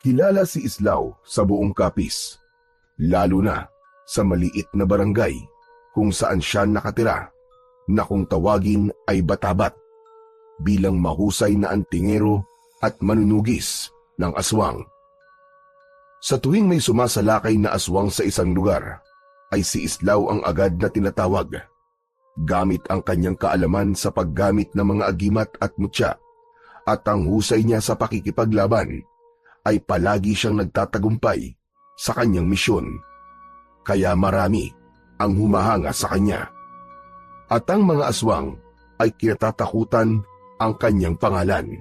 Kilala si Islao sa buong Capiz, lalo na sa maliit na barangay kung saan siya nakatira na kung tawagin ay Batabat bilang mahusay na antingero at manunugis ng aswang. Sa tuwing may sumasalakay na aswang sa isang lugar, ay si Islao ang agad na tinatawag. Gamit ang kanyang kaalaman sa paggamit ng mga agimat at mutya at ang husay niya sa pakikipaglaban, ay palagi siyang nagtatagumpay sa kanyang misyon. Kaya marami ang humahanga sa kanya. At ang mga aswang ay kinatatakutan ang kanyang pangalan.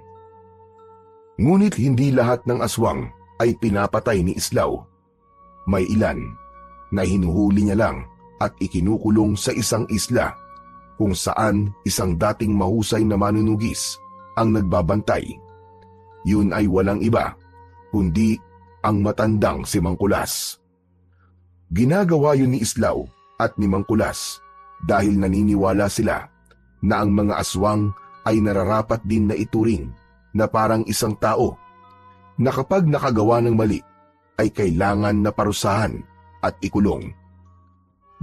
Ngunit hindi lahat ng aswang ay pinapatay ni Islao. May ilan na hinuhuli niya lang at ikinukulong sa isang isla kung saan isang dating mahusay na manunugis ang nagbabantay. Yun ay walang iba kundi ang matandang si Mangkulas. Ginagawa yun ni Islao at ni Mangkulas dahil naniniwala sila na ang mga aswang ay nararapat din na ituring na parang isang tao na kapag nakagawa ng mali ay kailangan na parusahan at ikulong.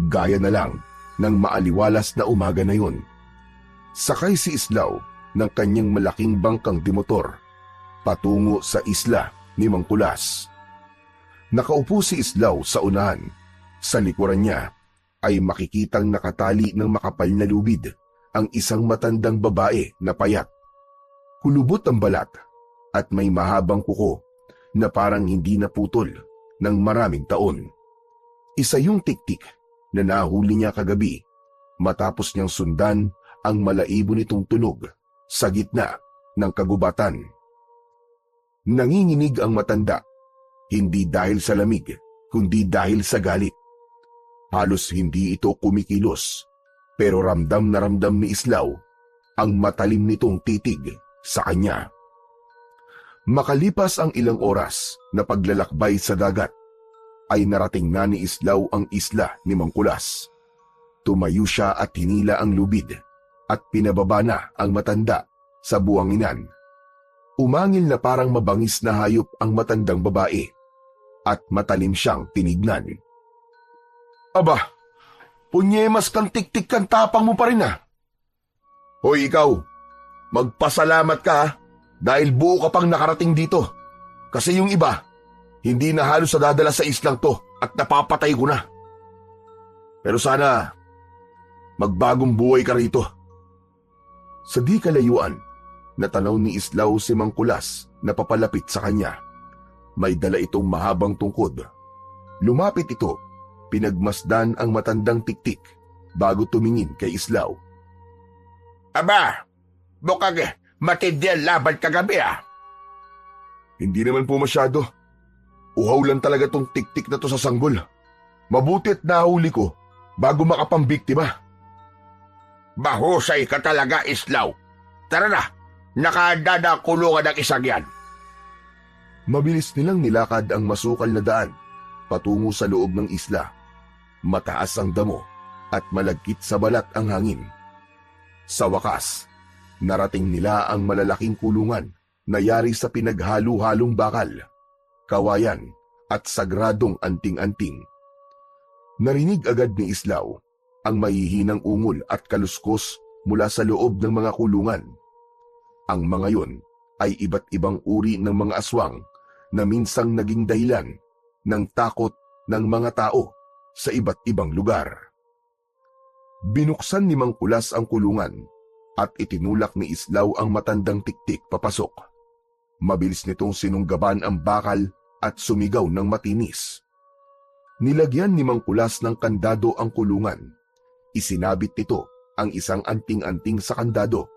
Gaya na lang ng maaliwalas na umaga na yun. Sakay si Islao ng kanyang malaking bangkang dimotor patungo sa isla ni Mangkulas. Nakaupo si Islao sa unahan. Sa likuran niya ay makikitang nakatali ng makapal na lubid ang isang matandang babae na payat. Kulubot ang balat at may mahabang kuko na parang hindi naputol ng maraming taon. Isa yung tiktik na nahuli niya kagabi matapos niyang sundan ang malaibo nitong tunog sa gitna ng kagubatan. Nanginginig ang matanda, hindi dahil sa lamig, kundi dahil sa galit. Halos hindi ito kumikilos, pero ramdam na ramdam ni Islao ang matalim nitong titig sa kanya. Makalipas ang ilang oras na paglalakbay sa dagat, ay narating na ni Islao ang isla ni Mangkulas. Tumayo siya at hinila ang lubid at pinababa na ang matanda sa buwanginan. Umangil na parang mabangis na hayop ang matandang babae at matalim siyang tinignan. Aba, punyemas kang tiktik kang tapang mo pa rin ah. Hoy ikaw, magpasalamat ka ha, dahil buo ka pang nakarating dito. Kasi yung iba, hindi na halos nadadala sa islang to at napapatay ko na. Pero sana, magbagong buhay ka rito. Sa di kalayuan, natanaw ni Islao si Mangkulas na papalapit sa kanya. May dala itong mahabang tungkod. Lumapit ito, pinagmasdan ang matandang tiktik bago tumingin kay Islao. Aba, bukag matindi ang laban kagabi ah. Hindi naman po masyado. Uhaw lang talaga tong tiktik na to sa sanggol. Mabutit nahuli ko bago makapambiktima. Mahusay ka talaga, Islao. Tara na, nakahanda na ang kulungan ng isang yan. Mabilis nilang nilakad ang masukal na daan patungo sa loob ng isla. Mataas ang damo at malagkit sa balat ang hangin. Sa wakas, narating nila ang malalaking kulungan na yari sa pinaghalo-halong bakal, kawayan at sagradong anting-anting. Narinig agad ni Islao ang mahihinang ungol at kaluskos mula sa loob ng mga kulungan. Ang mga yon ay iba't ibang uri ng mga aswang na minsang naging dahilan ng takot ng mga tao sa iba't ibang lugar. Binuksan ni Mangkulas ang kulungan at itinulak ni Islao ang matandang tiktik papasok. Mabilis nitong sinunggaban ang bakal at sumigaw ng matinis. Nilagyan ni Mangkulas ng kandado ang kulungan. Isinabit nito ang isang anting-anting sa kandado.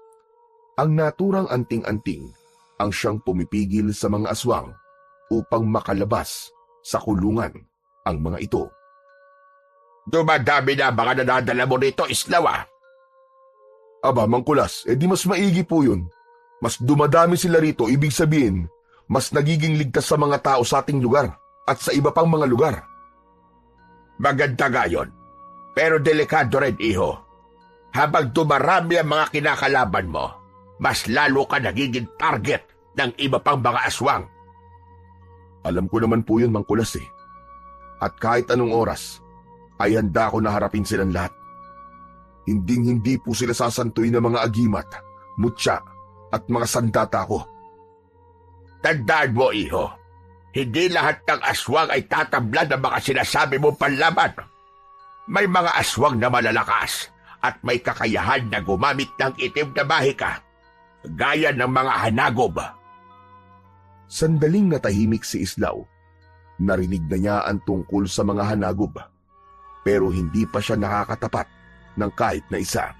Ang naturang anting-anting ang siyang pumipigil sa mga aswang upang makalabas sa kulungan ang mga ito. Dumadami na mga nadadala mo rito, Islao ah. Aba, Mangkulas, di mas maigi po yun. Mas dumadami sila rito, ibig sabihin, mas nagiging ligtas sa mga tao sa ating lugar at sa iba pang mga lugar. Maganda nga yun, pero delikado rin, iho. Habang dumarami ang mga kinakalaban mo, mas lalo ka nagiging target ng iba pang mga aswang. Alam ko naman po yun, Mang Kulas eh. At kahit anong oras, ay handa ko na harapin silang lahat. Hinding-hindi po sila sasantuin ng mga agimat, mutya at mga sandata ko. Tandaan mo, iho, hindi lahat ng aswang ay tatablan ng mga sinasabi mo panlaban. May mga aswang na malalakas at may kakayahan na gumamit ng itim na mahika, gaya ng mga hanagob. Sandaling natahimik si Islaw. Narinig na niya ang tungkol sa mga hanagob, pero hindi pa siya nakakatapat ng kahit na isa.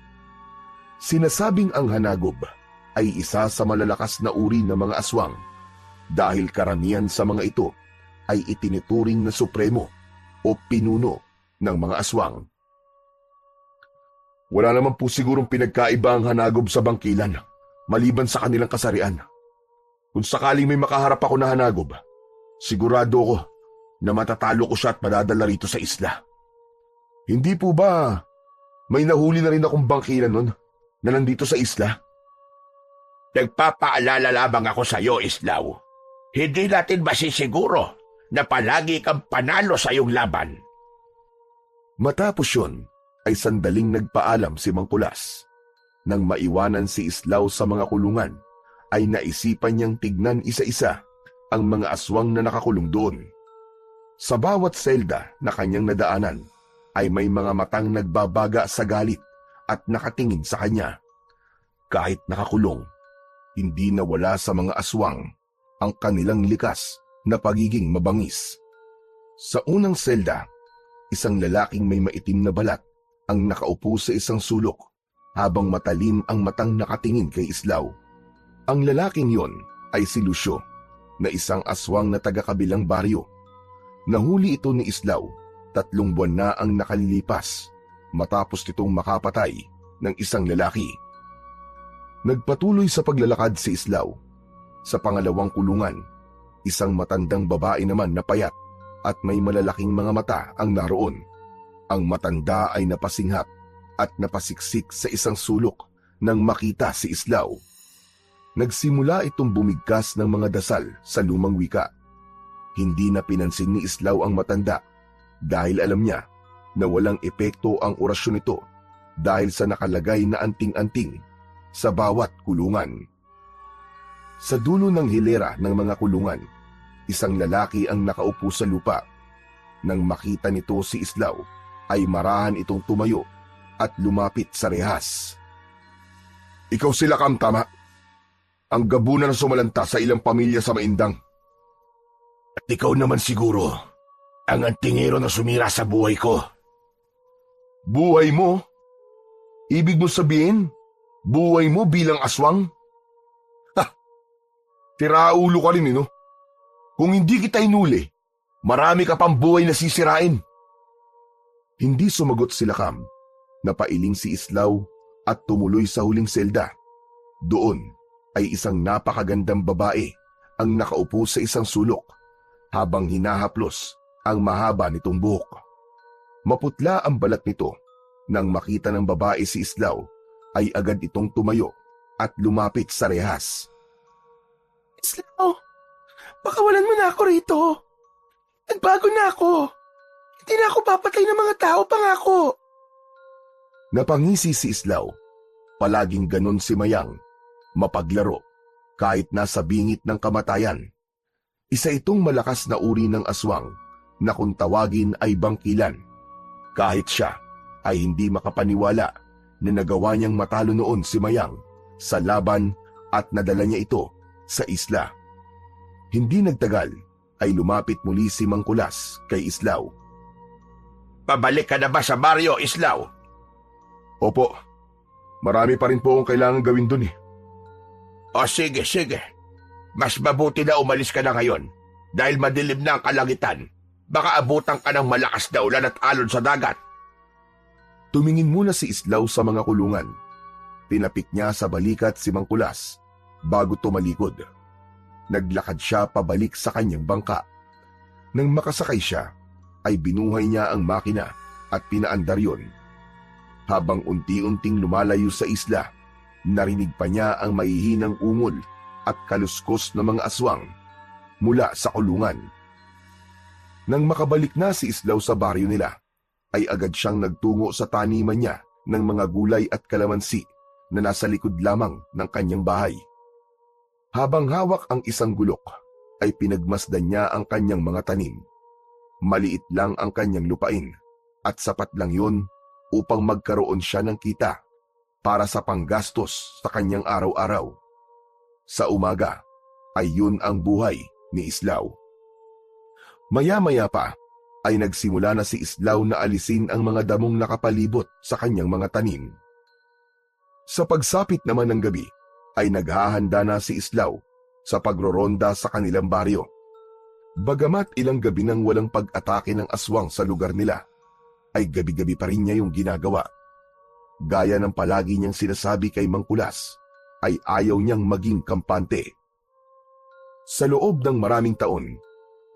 Sinasabing ang hanagob ay isa sa malalakas na uri ng mga aswang dahil karamihan sa mga ito ay itinuturing na supremo o pinuno ng mga aswang. Wala naman po sigurong pinagkaiba ang hanagob sa bangkilan, maliban sa kanilang kasarian. Kung sakaling may makaharap ako na hanagob, sigurado ko na matatalo ko siya at madadala rito sa isla. Hindi po ba may nahuli na rin akong bangkilan nun na nandito sa isla? Nagpapaalala lamang ako sa iyo, Islaw. Hindi natin masisiguro na palagi kang panalo sa iyong laban. Matapos yun, ay sandaling nagpaalam si Mang Kulas. Nang maiwanan si Islaw sa mga kulungan, ay naisipan niyang tignan isa-isa ang mga aswang na nakakulong doon. Sa bawat selda na kanyang nadaanan, ay may mga matang nagbabaga sa galit at nakatingin sa kanya. Kahit nakakulong, hindi nawala sa mga aswang ang kanilang likas na pagiging mabangis. Sa unang selda, isang lalaking may maitim na balat ang nakaupo sa isang sulok habang matalim ang matang nakatingin kay Islaw. Ang lalaking yon ay si Lucio, na isang aswang na taga-kabilang baryo. Nahuli ito ni Islaw 3 buwan na ang nakalilipas matapos nitong makapatay ng isang lalaki. Nagpatuloy sa paglalakad si Islaw. Sa pangalawang kulungan, isang matandang babae naman na payat at may malalaking mga mata ang naroon. Ang matanda ay napasinghap at napasiksik sa isang sulok nang makita si Islaw. Nagsimula itong bumigkas ng mga dasal sa lumang wika. Hindi na pinansin ni Islaw ang matanda dahil alam niya na walang epekto ang orasyon nito dahil sa nakalagay na anting-anting sa bawat kulungan. Sa dulo ng hilera ng mga kulungan, isang lalaki ang nakaupo sa lupa. Nang makita nito si Islaw, ay marahan itong tumayo at lumapit sa rehas. Ikaw sila, Kam, tama? Ang gabunan na sumalanta sa ilang pamilya sa Maindang. At ikaw naman siguro, ang antingero na sumira sa buhay ko. Buhay mo? Ibig mo sabihin, buhay mo bilang aswang? Ha! Tiraulo ka rin, no? Kung hindi kita inuli, marami ka pang buhay na sisirain. Hindi sumagot sila, Kam. Napailing si Islaw at tumuloy sa huling selda. Doon ay isang napakagandang babae ang nakaupo sa isang sulok habang hinahaplos ang mahaba nitong buhok. Maputla ang balat nito. Nang makita ng babae si Islaw, ay agad itong tumayo at lumapit sa rehas. Islaw, pakawalan mo na ako rito. Nagbago na ako. Hindi na ako papatay ng mga tao, pangako. Napangisi si Islaw. Palaging ganon si Mayang. Mapaglaro, kahit nasa bingit ng kamatayan. Isa itong malakas na uri ng aswang na kung tawagin ay bangkilan. Kahit siya ay hindi makapaniwala na nagawa niyang matalo noon si Mayang sa laban at nadala niya ito sa isla. Hindi nagtagal ay lumapit muli si Mang Kulas kay Islaw. Pabalik ka na ba sa baryo, Islaw? Opo, marami pa rin po akong kailangan gawin dun eh. O sige, sige. Mas mabuti na umalis ka na ngayon dahil madilim na ang kalangitan. Baka abutan ka ng malakas na ulan at alon sa dagat. Tumingin muna si Islaw sa mga kulungan. Tinapik niya sa balikat si Mang Kulas bago tumalikod. Naglakad siya pabalik sa kanyang bangka. Nang makasakay siya, ay binuhay niya ang makina at pinaandar yon. Habang unti-unting lumalayo sa isla, narinig pa niya ang mahihinang ungol at kaluskos ng mga aswang. mula sa kulungan. Nang makabalik na si Islaw sa baryo nila, ay agad siyang nagtungo sa taniman niya ng mga gulay at kalamansi na nasa likod lamang ng kanyang bahay. Habang hawak ang isang gulok, ay pinagmasdan niya ang kanyang mga tanim. Maliit lang ang kanyang lupain at sapat lang yun upang magkaroon siya ng kita para sa panggastos sa kanyang araw-araw. Sa umaga ay yun ang buhay ni Islaw. Maya-maya pa ay nagsimula na si Islaw na alisin ang mga damong nakapalibot sa kanyang mga tanim. Sa pagsapit naman ng gabi ay naghahanda na si Islaw sa pagroronda sa kanilang baryo. Bagamat ilang gabi nang walang pag-atake ng aswang sa lugar nila, ay gabi-gabi pa rin niya yung ginagawa. Gaya ng palagi niyang sinasabi kay Mang Kulas, ay ayaw niyang maging kampante. Sa loob ng maraming taon,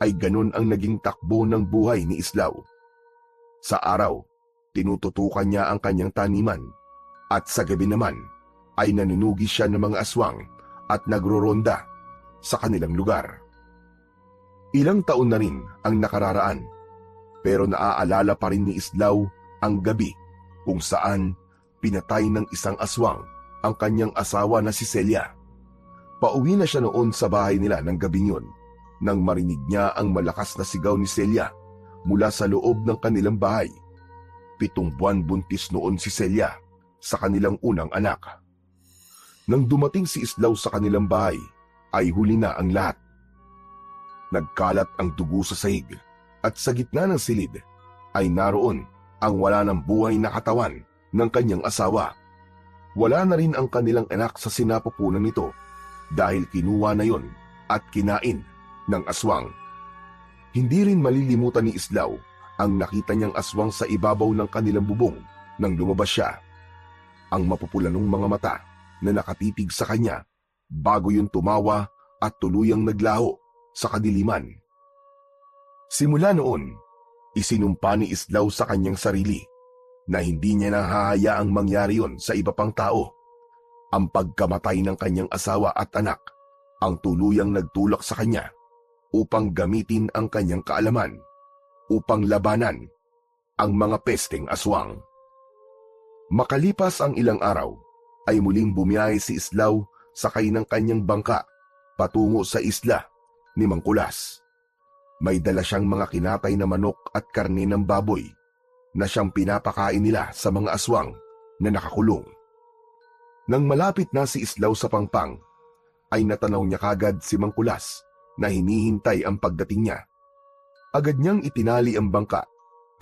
ay ganun ang naging takbo ng buhay ni Islaw. Sa araw, tinututukan niya ang kanyang taniman, at sa gabi naman ay nanunugi siya ng mga aswang at nagroronda sa kanilang lugar. Ilang taon na rin ang nakararaan, pero naaalala pa rin ni Islaw ang gabi kung saan pinatay ng isang aswang ang kanyang asawa na si Celia. Pauwi na siya noon sa bahay nila ng gabing yun nang marinig niya ang malakas na sigaw ni Celia mula sa loob ng kanilang bahay. 7 buwan buntis noon si Celia sa kanilang unang anak. Nang dumating si Islaw sa kanilang bahay, ay huli na ang lahat. Nagkalat ang dugo sa sahig at sa gitna ng silid ay naroon ang wala ng buhay na katawan ng kanyang asawa. Wala na rin ang kanilang anak sa sinapupunan nito dahil kinuha na yon at kinain ng aswang. Hindi rin malilimutan ni Islaw ang nakita niyang aswang sa ibabaw ng kanilang bubong nang lumabas siya. Ang mapupulanong mga mata na nakatitig sa kanya bago yun tumawa at tuluyang naglaho sa kadiliman. Simula noon, isinumpa ni Islaw sa kanyang sarili na hindi niya nahahayaang mangyari yon sa iba pang tao. Ang pagkamatay ng kanyang asawa at anak ang tuluyang nagtulak sa kanya upang gamitin ang kanyang kaalaman upang labanan ang mga pesteng aswang. Makalipas ang ilang araw, ay muling bumiyahe si Islaw sakay ng kanyang bangka patungo sa isla ni Mang Kulas. May dala siyang mga kinatay na manok at karne ng baboy na siyang pinapakain nila sa mga aswang na nakakulong. Nang malapit na si Islaw sa pangpang, ay natanaw niya kagad si Mang Kulas na hinihintay ang pagdating niya. Agad niyang itinali ang bangka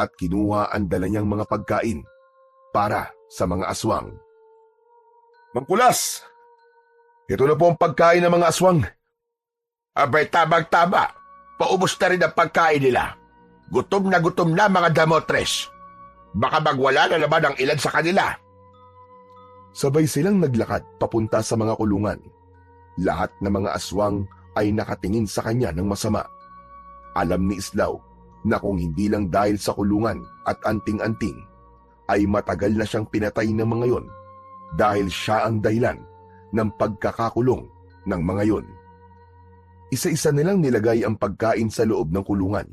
at kinuha ang dala niyang mga pagkain para sa mga aswang. Mang Kulas, ito na po ang pagkain ng mga aswang. Abay, tabang-taba. Paubos na rin ang pagkain nila. Gutom na mga damotres. Baka magwala na naman ang ilan sa kanila. Sabay silang naglakad papunta sa mga kulungan. Lahat ng mga aswang ay nakatingin sa kanya ng masama. Alam ni Islaw na kung hindi lang dahil sa kulungan at anting-anting, ay matagal na siyang pinatay ng mga yon dahil siya ang dahilan ng pagkakakulong ng mga yon. Isa-isa nilang nilagay ang pagkain sa loob ng kulungan.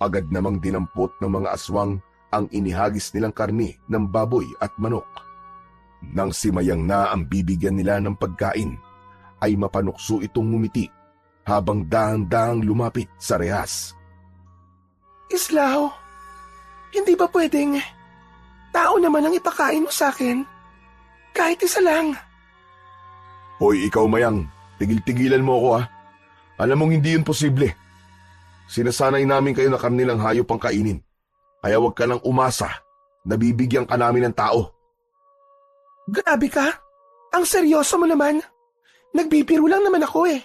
Agad namang dinampot ng mga aswang ang inihagis nilang karne ng baboy at manok. Nang simayang na ang bibigyan nila ng pagkain, ay mapanukso itong ngumiti habang dahang-dahang lumapit sa rehas. Islaw, hindi ba pwedeng tao naman ang ipakain mo sa akin? Kahit isa lang. Hoy, ikaw Mayang, tigil-tigilan mo ako ha. Alam mong hindi yun posible. Sinasanay namin kayo na karnilang hayop ang kainin. Kaya huwag ka nang umasa na bibigyan ka namin ng tao. Grabe ka? Ang seryoso mo naman. Nagbibiro lang naman ako eh.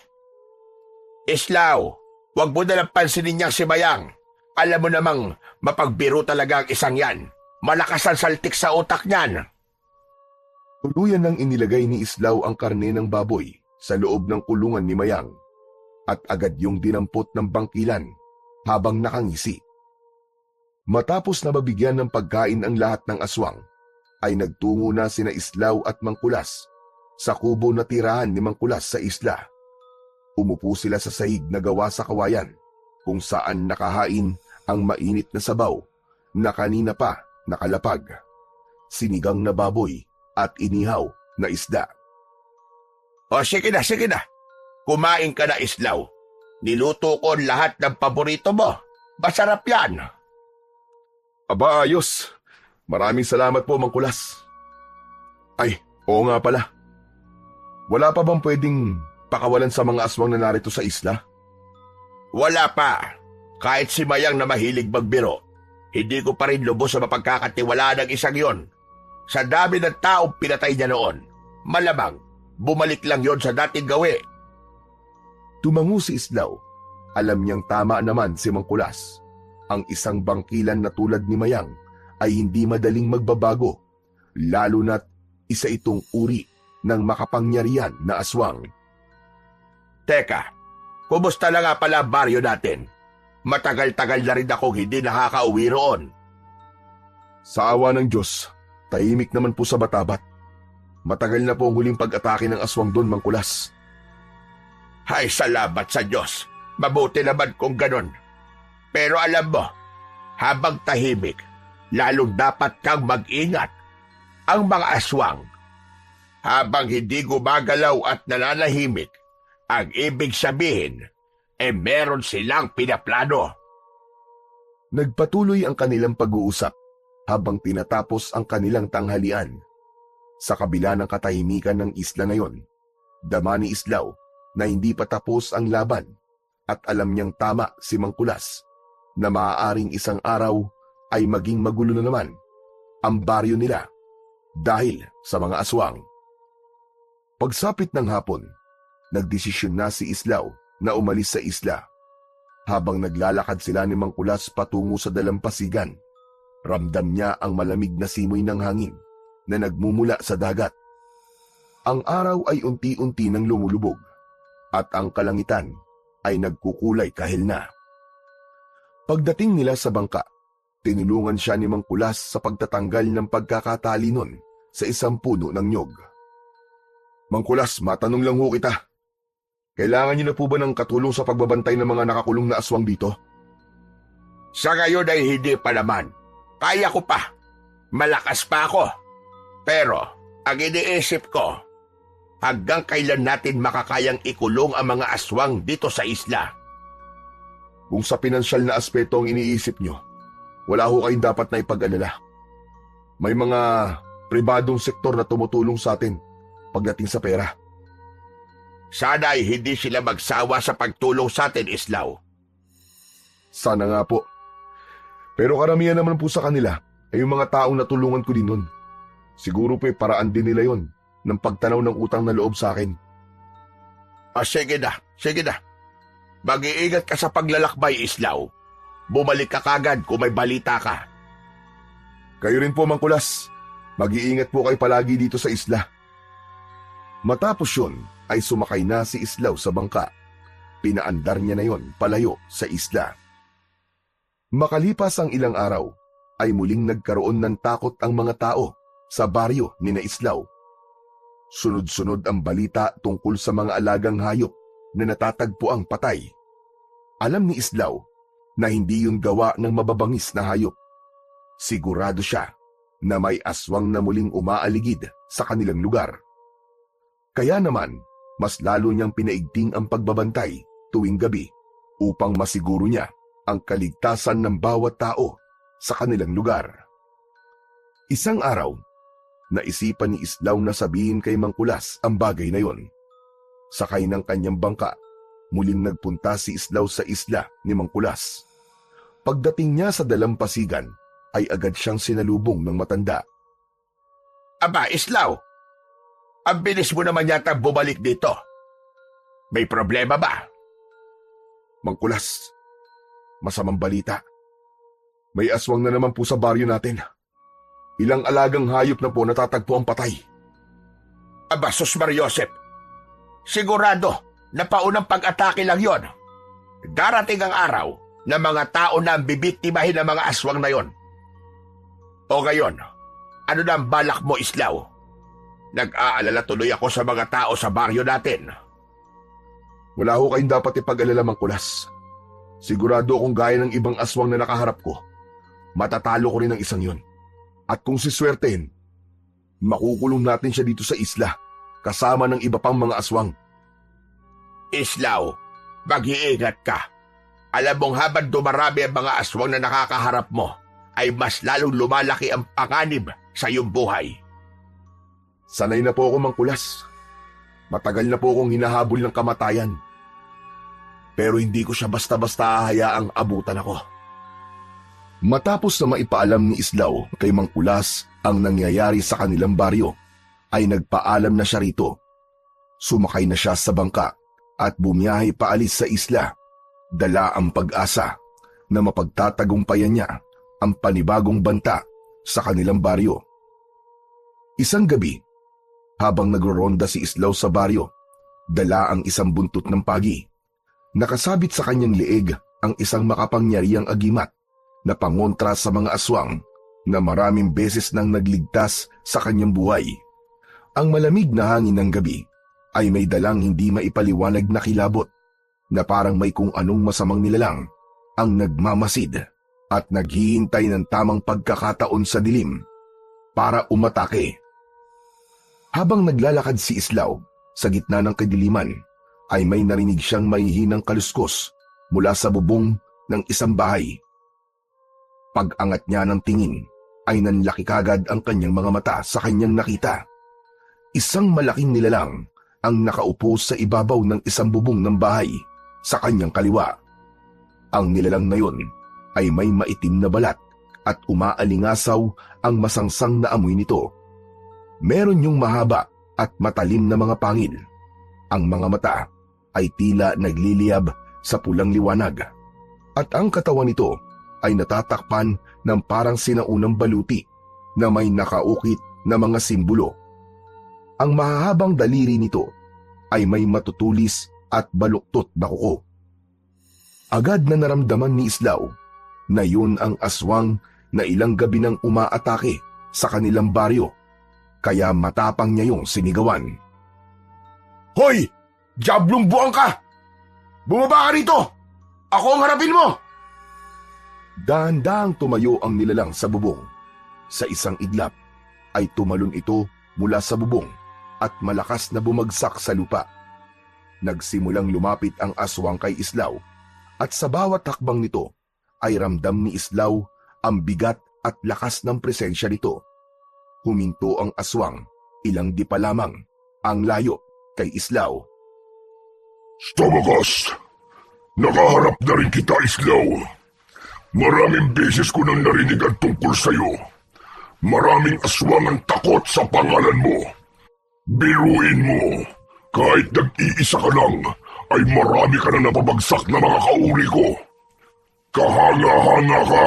Islaw, wag mo na lang pansinin niyang si Mayang. Alam mo namang mapagbiro talaga ang isang yan. Malakas ang saltik sa utak niyan. Tuluyan nang inilagay ni Islaw ang karne ng baboy sa loob ng kulungan ni Mayang at agad yung dinampot ng bangkilan habang nakangisi. Matapos na mabigyan ng pagkain ang lahat ng aswang, ay nagtungo na sina Islaw at Mang Kulas sa kubo na tirahan ni Mang Kulas sa isla. Umupo sila sa sahig na gawa sa kawayan, kung saan nakahain ang mainit na sabaw na kanina pa nakalapag, sinigang na baboy at inihaw na isda. O sige na, sige na. Kumain ka na, Islaw. Niluto ko lahat ng paborito mo. Masarap yan. Aba, ayos. Maraming salamat po, Mang Kulas. Ay, oo nga pala. Wala pa bang pwedeng pakawalan sa mga aswang na narito sa isla? Wala pa. Kahit si Mayang na mahilig magbiro, hindi ko pa rin lubos sa mapagkakatiwalaan ng isang yon. Sa dami ng taong pinatay niya noon, malamang bumalik lang yon sa dating gawi. Tumango si Islaw. Alam niyang tama naman si Mang Kulas. Ang isang bangkilan na tulad ni Mayang ay hindi madaling magbabago, lalo na't isa itong uri ng makapangyarihan na aswang. Teka, kumusta na nga pala ang baryo natin? Matagal-tagal na rin akong hindi nakakauwi roon. Sa awa ng Diyos, tahimik naman po sa Batabat. Matagal na po ang huling pag-atake ng aswang doon, Mang Kulas. Ay, salamat sa Diyos. Mabuti naman kung ganon. Pero alam mo, habang tahimik, lalong dapat kang mag-ingat. Ang mga aswang, habang hindi gumagalaw at nananahimik, ang ibig sabihin, meron silang pinaplano. Nagpatuloy ang kanilang pag-uusap habang tinatapos ang kanilang tanghalian. Sa kabila ng katahimikan ng isla ngayon, dama ni Islaw na hindi pa tapos ang laban at alam niyang tama si Mang Kulas na maaaring isang araw ay maging magulo na naman ang baryo nila dahil sa mga aswang. Pagsapit ng hapon, nagdesisyon na si Islaw na umalis sa isla. Habang naglalakad sila ni Mang Kulas patungo sa dalampasigan, ramdam niya ang malamig na simoy ng hangin na nagmumula sa dagat. Ang araw ay unti-unti nang lumulubog at ang kalangitan ay nagkukulay kahil na. Pagdating nila sa bangka, tinulungan siya ni Mang Kulas sa pagtatanggal ng pagkakatali nun sa isang puno ng nyog. Mang Kulas, matanong lang ho kita. Kailangan niyo na po ba ng katulong sa pagbabantay ng mga nakakulong na aswang dito? Sa ngayon ay hindi pa naman. Kaya ko pa. Malakas pa ako. Pero, ang iniisip ko, hanggang kailan natin makakayang ikulong ang mga aswang dito sa isla? Kung sa pinansyal na aspeto ang iniisip niyo, wala ho kayong dapat na ipag-alala. May mga pribadong sektor na tumutulong sa atin pagdating sa pera. Sana ay hindi sila magsawa sa pagtulong sa atin, Islaw. Sana nga po. Pero karamihan naman po sa kanila ay yung mga taong natulungan ko din nun. Siguro po paraan din nila yon ng pagtanaw ng utang na loob sa akin. Sige na, sige na. Mag-iingat ka sa paglalakbay, Islaw. Bumalik ka kagad kung may balita ka. Kayo rin po, Mang Kulas. Mag-iingat po kayo palagi dito sa isla. Matapos yun, ay sumakay na si Islaw sa bangka. Pinaandar niya na yon palayo sa isla. Makalipas ang ilang araw, ay muling nagkaroon ng takot ang mga tao sa baryo ni na Islaw. Sunod-sunod ang balita tungkol sa mga alagang hayop na natatagpuang patay. Alam ni Islaw na hindi yun gawa ng mababangis na hayop. Sigurado siya na may aswang na muling umaaligid sa kanilang lugar. Kaya naman, mas lalo niyang pinaigting ang pagbabantay tuwing gabi upang masiguro niya ang kaligtasan ng bawat tao sa kanilang lugar. Isang araw, naisipan ni Islaw na sabihin kay Mang Kulas ang bagay na yon. Sakay ng kanyang bangka, muling nagpunta si Islaw sa isla ni Mang Kulas. Pagdating niya sa dalampasigan, ay agad siyang sinalubong ng matanda. Aba, Islaw! Ang bilis mo naman yata bumalik dito. May problema ba? Mang Kulas, masamang balita. May aswang na naman po sa baryo natin. Ilang alagang hayop na po natatagpo ang patay. Aba, Sus Mariosep. Sigurado na paunang pag-atake lang yon. Darating ang araw na mga tao na ang bibiktimahin ng mga aswang na yon. O ngayon, ano na ang balak mo, Islaw? Nag-aalala tuloy ako sa mga tao sa baryo natin. Wala ho kayong dapat ipag-alala, Mang Kulas. Sigurado akong gaya ng ibang aswang na nakaharap ko, matatalo ko rin ang isang yon. At kung siswertehin, makukulong natin siya dito sa isla, kasama ng iba pang mga aswang. Islaw, mag-iingat ka. Alam mong habang dumarami ang mga aswang na nakakaharap mo, ay mas lalong lumalaki ang panganib sa iyong buhay. Sanay na po ako, Mang Kulas. Matagal na po akong hinahabol ng kamatayan. Pero hindi ko siya basta-basta hayaang abutan ako. Matapos na maipaalam ni Islaw kay Mang Kulas ang nangyayari sa kanilang baryo, ay nagpaalam na siya rito. Sumakay na siya sa bangka at bumiyahe paalis sa isla. Dala ang pag-asa na mapagtatagumpayan niya ang panibagong banta sa kanilang baryo. Isang gabi, habang nagroronda si Islaw sa baryo, dala ang isang buntot ng pagi. Nakasabit sa kanyang leeg ang isang makapangyarihang agimat na pangontra sa mga aswang na maraming beses nang nagligtas sa kanyang buhay. Ang malamig na hangin ng gabi ay may dalang hindi maipaliwanag na kilabot na parang may kung anong masamang nilalang ang nagmamasid at naghihintay ng tamang pagkakataon sa dilim para umatake. Habang naglalakad si Islaw sa gitna ng kadiliman, ay may narinig siyang mahihinang kaluskos mula sa bubong ng isang bahay. Pag-angat niya ng tingin, ay nanlaki kagad ang kanyang mga mata sa kanyang nakita. Isang malaking nilalang ang nakaupo sa ibabaw ng isang bubong ng bahay sa kanyang kaliwa. Ang nilalang na yun ay may maitim na balat at umaalingasaw ang masangsang na amoy nito. Meron yung mahaba at matalim na mga pangil. Ang mga mata ay tila nagliliyab sa pulang liwanag. At ang katawan nito ay natatakpan ng parang sinaunang baluti na may nakaukit na mga simbolo. Ang mahahabang daliri nito ay may matutulis at baluktot na kuko. Agad na naramdaman ni Islaw na yun ang aswang na ilang gabi nang umaatake sa kanilang baryo, kaya matapang niya yung sinigawan. Hoy! Diablong buwang ka! Bumaba ka rito! Ako ang harapin mo! Dahan-dahang tumayo ang nilalang sa bubong. Sa isang iglap ay tumalon ito mula sa bubong at malakas na bumagsak sa lupa. Nagsimulang lumapit ang aswang kay Islaw at sa bawat hakbang nito ay ramdam ni Islaw ang bigat at lakas ng presensya nito. Huminto ang aswang, ilang di pa lamang ang layo kay Islaw. Sa wakas, nakaharap na rin kita, Islaw. Maraming beses ko nang narinig ang tungkol sa'yo. Maraming aswang ang takot sa pangalan mo. Biruin mo, kahit nag-iisa ka lang, ay marami ka na napabagsak na mga kauri ko. Kahanga-hanga ka.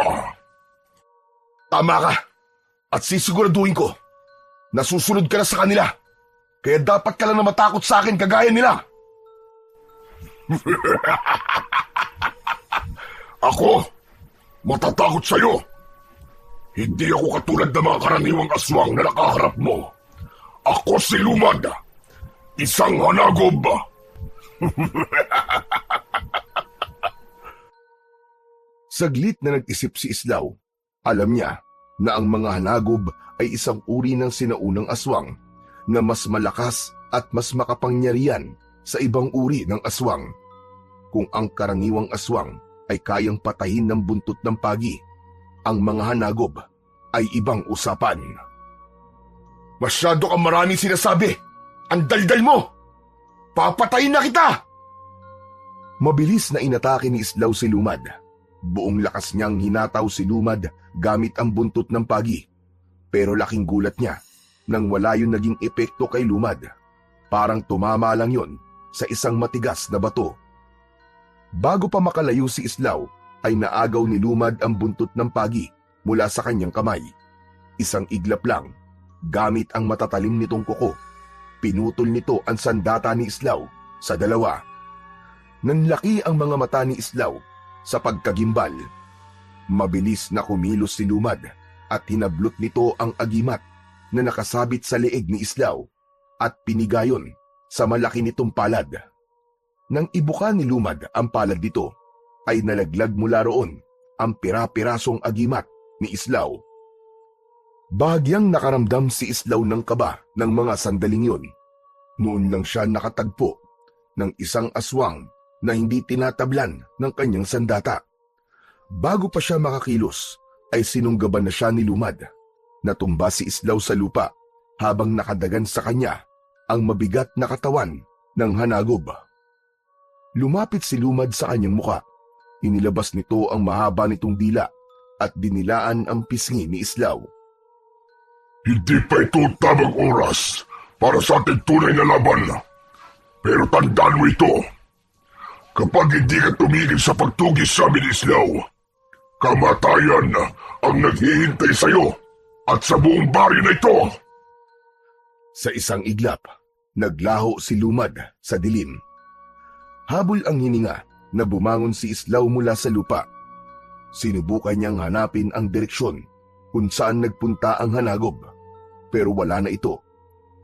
Tama ka, at sisiguraduhin ko na susunod ka na sa kanila. Kaya dapat ka lang na matakot sa akin kagaya nila. Ako, matatakot sa'yo. Hindi ako katulad ng mga karaniwang aswang na nakaharap mo. Ako si Lumad, isang hanagob. Saglit na nag-isip si Islaw. Alam niya na ang mga hanagob ay isang uri ng sinaunang aswang na mas malakas at mas makapangyarihan sa ibang uri ng aswang. Kung ang karaniwang aswang ay kayang patayin ng buntot ng pagi, ang mga hanagob ay ibang usapan. Masyado kang maraming sinasabi! Ang daldal mo! Papatayin na kita! Mabilis na inatake ni Islaw si Lumad. Buong lakas niyang hinataw si Lumad gamit ang buntot ng pagi. Pero laking gulat niya nang wala yun naging epekto kay Lumad. Parang tumama lang yun sa isang matigas na bato. Bago pa makalayo si Islaw, ay naagaw ni Lumad ang buntot ng pagi mula sa kanyang kamay. Isang iglap lang, gamit ang matatalim nitong kuko, pinutol nito ang sandata ni Islaw sa dalawa. Nanlaki ang mga mata ni Islaw sa pagkagimbal. Mabilis na kumilos si Lumad at hinablot nito ang agimat na nakasabit sa leeg ni Islaw at pinigayon sa malaki nitong palad. Nang ibuka ni Lumad ang palad nito, ay nalaglag mula roon ang pira-pirasong agimat ni Islaw. Bahagyang nakaramdam si Islaw ng kaba ng mga sandaling yun. Noon lang siya nakatagpo ng isang aswang na hindi tinatablan ng kanyang sandata. Bago pa siya makakilos, ay sinunggaban na siya ni Lumad. Natumba si Islaw sa lupa habang nakadagan sa kanya ang mabigat na katawan ng hanagob. Lumapit si Lumad sa kanyang muka. Inilabas nito ang mahaba nitong dila at dinilaan ang pisngi ni Islaw. Hindi pa ito tamang oras para sa ating tunay na laban. Pero tandaan mo ito. Kapag hindi ka tumigil sa pagtugis sa amin, Islaw, kamatayan ang naghihintay sa iyo at sa buong baryo na ito. Sa isang iglap, naglaho si Lumad sa dilim. Habol ang hininga na bumangon si Islaw mula sa lupa. Sinubukan niyang hanapin ang direksyon kung saan nagpunta ang hanagob, pero wala na ito.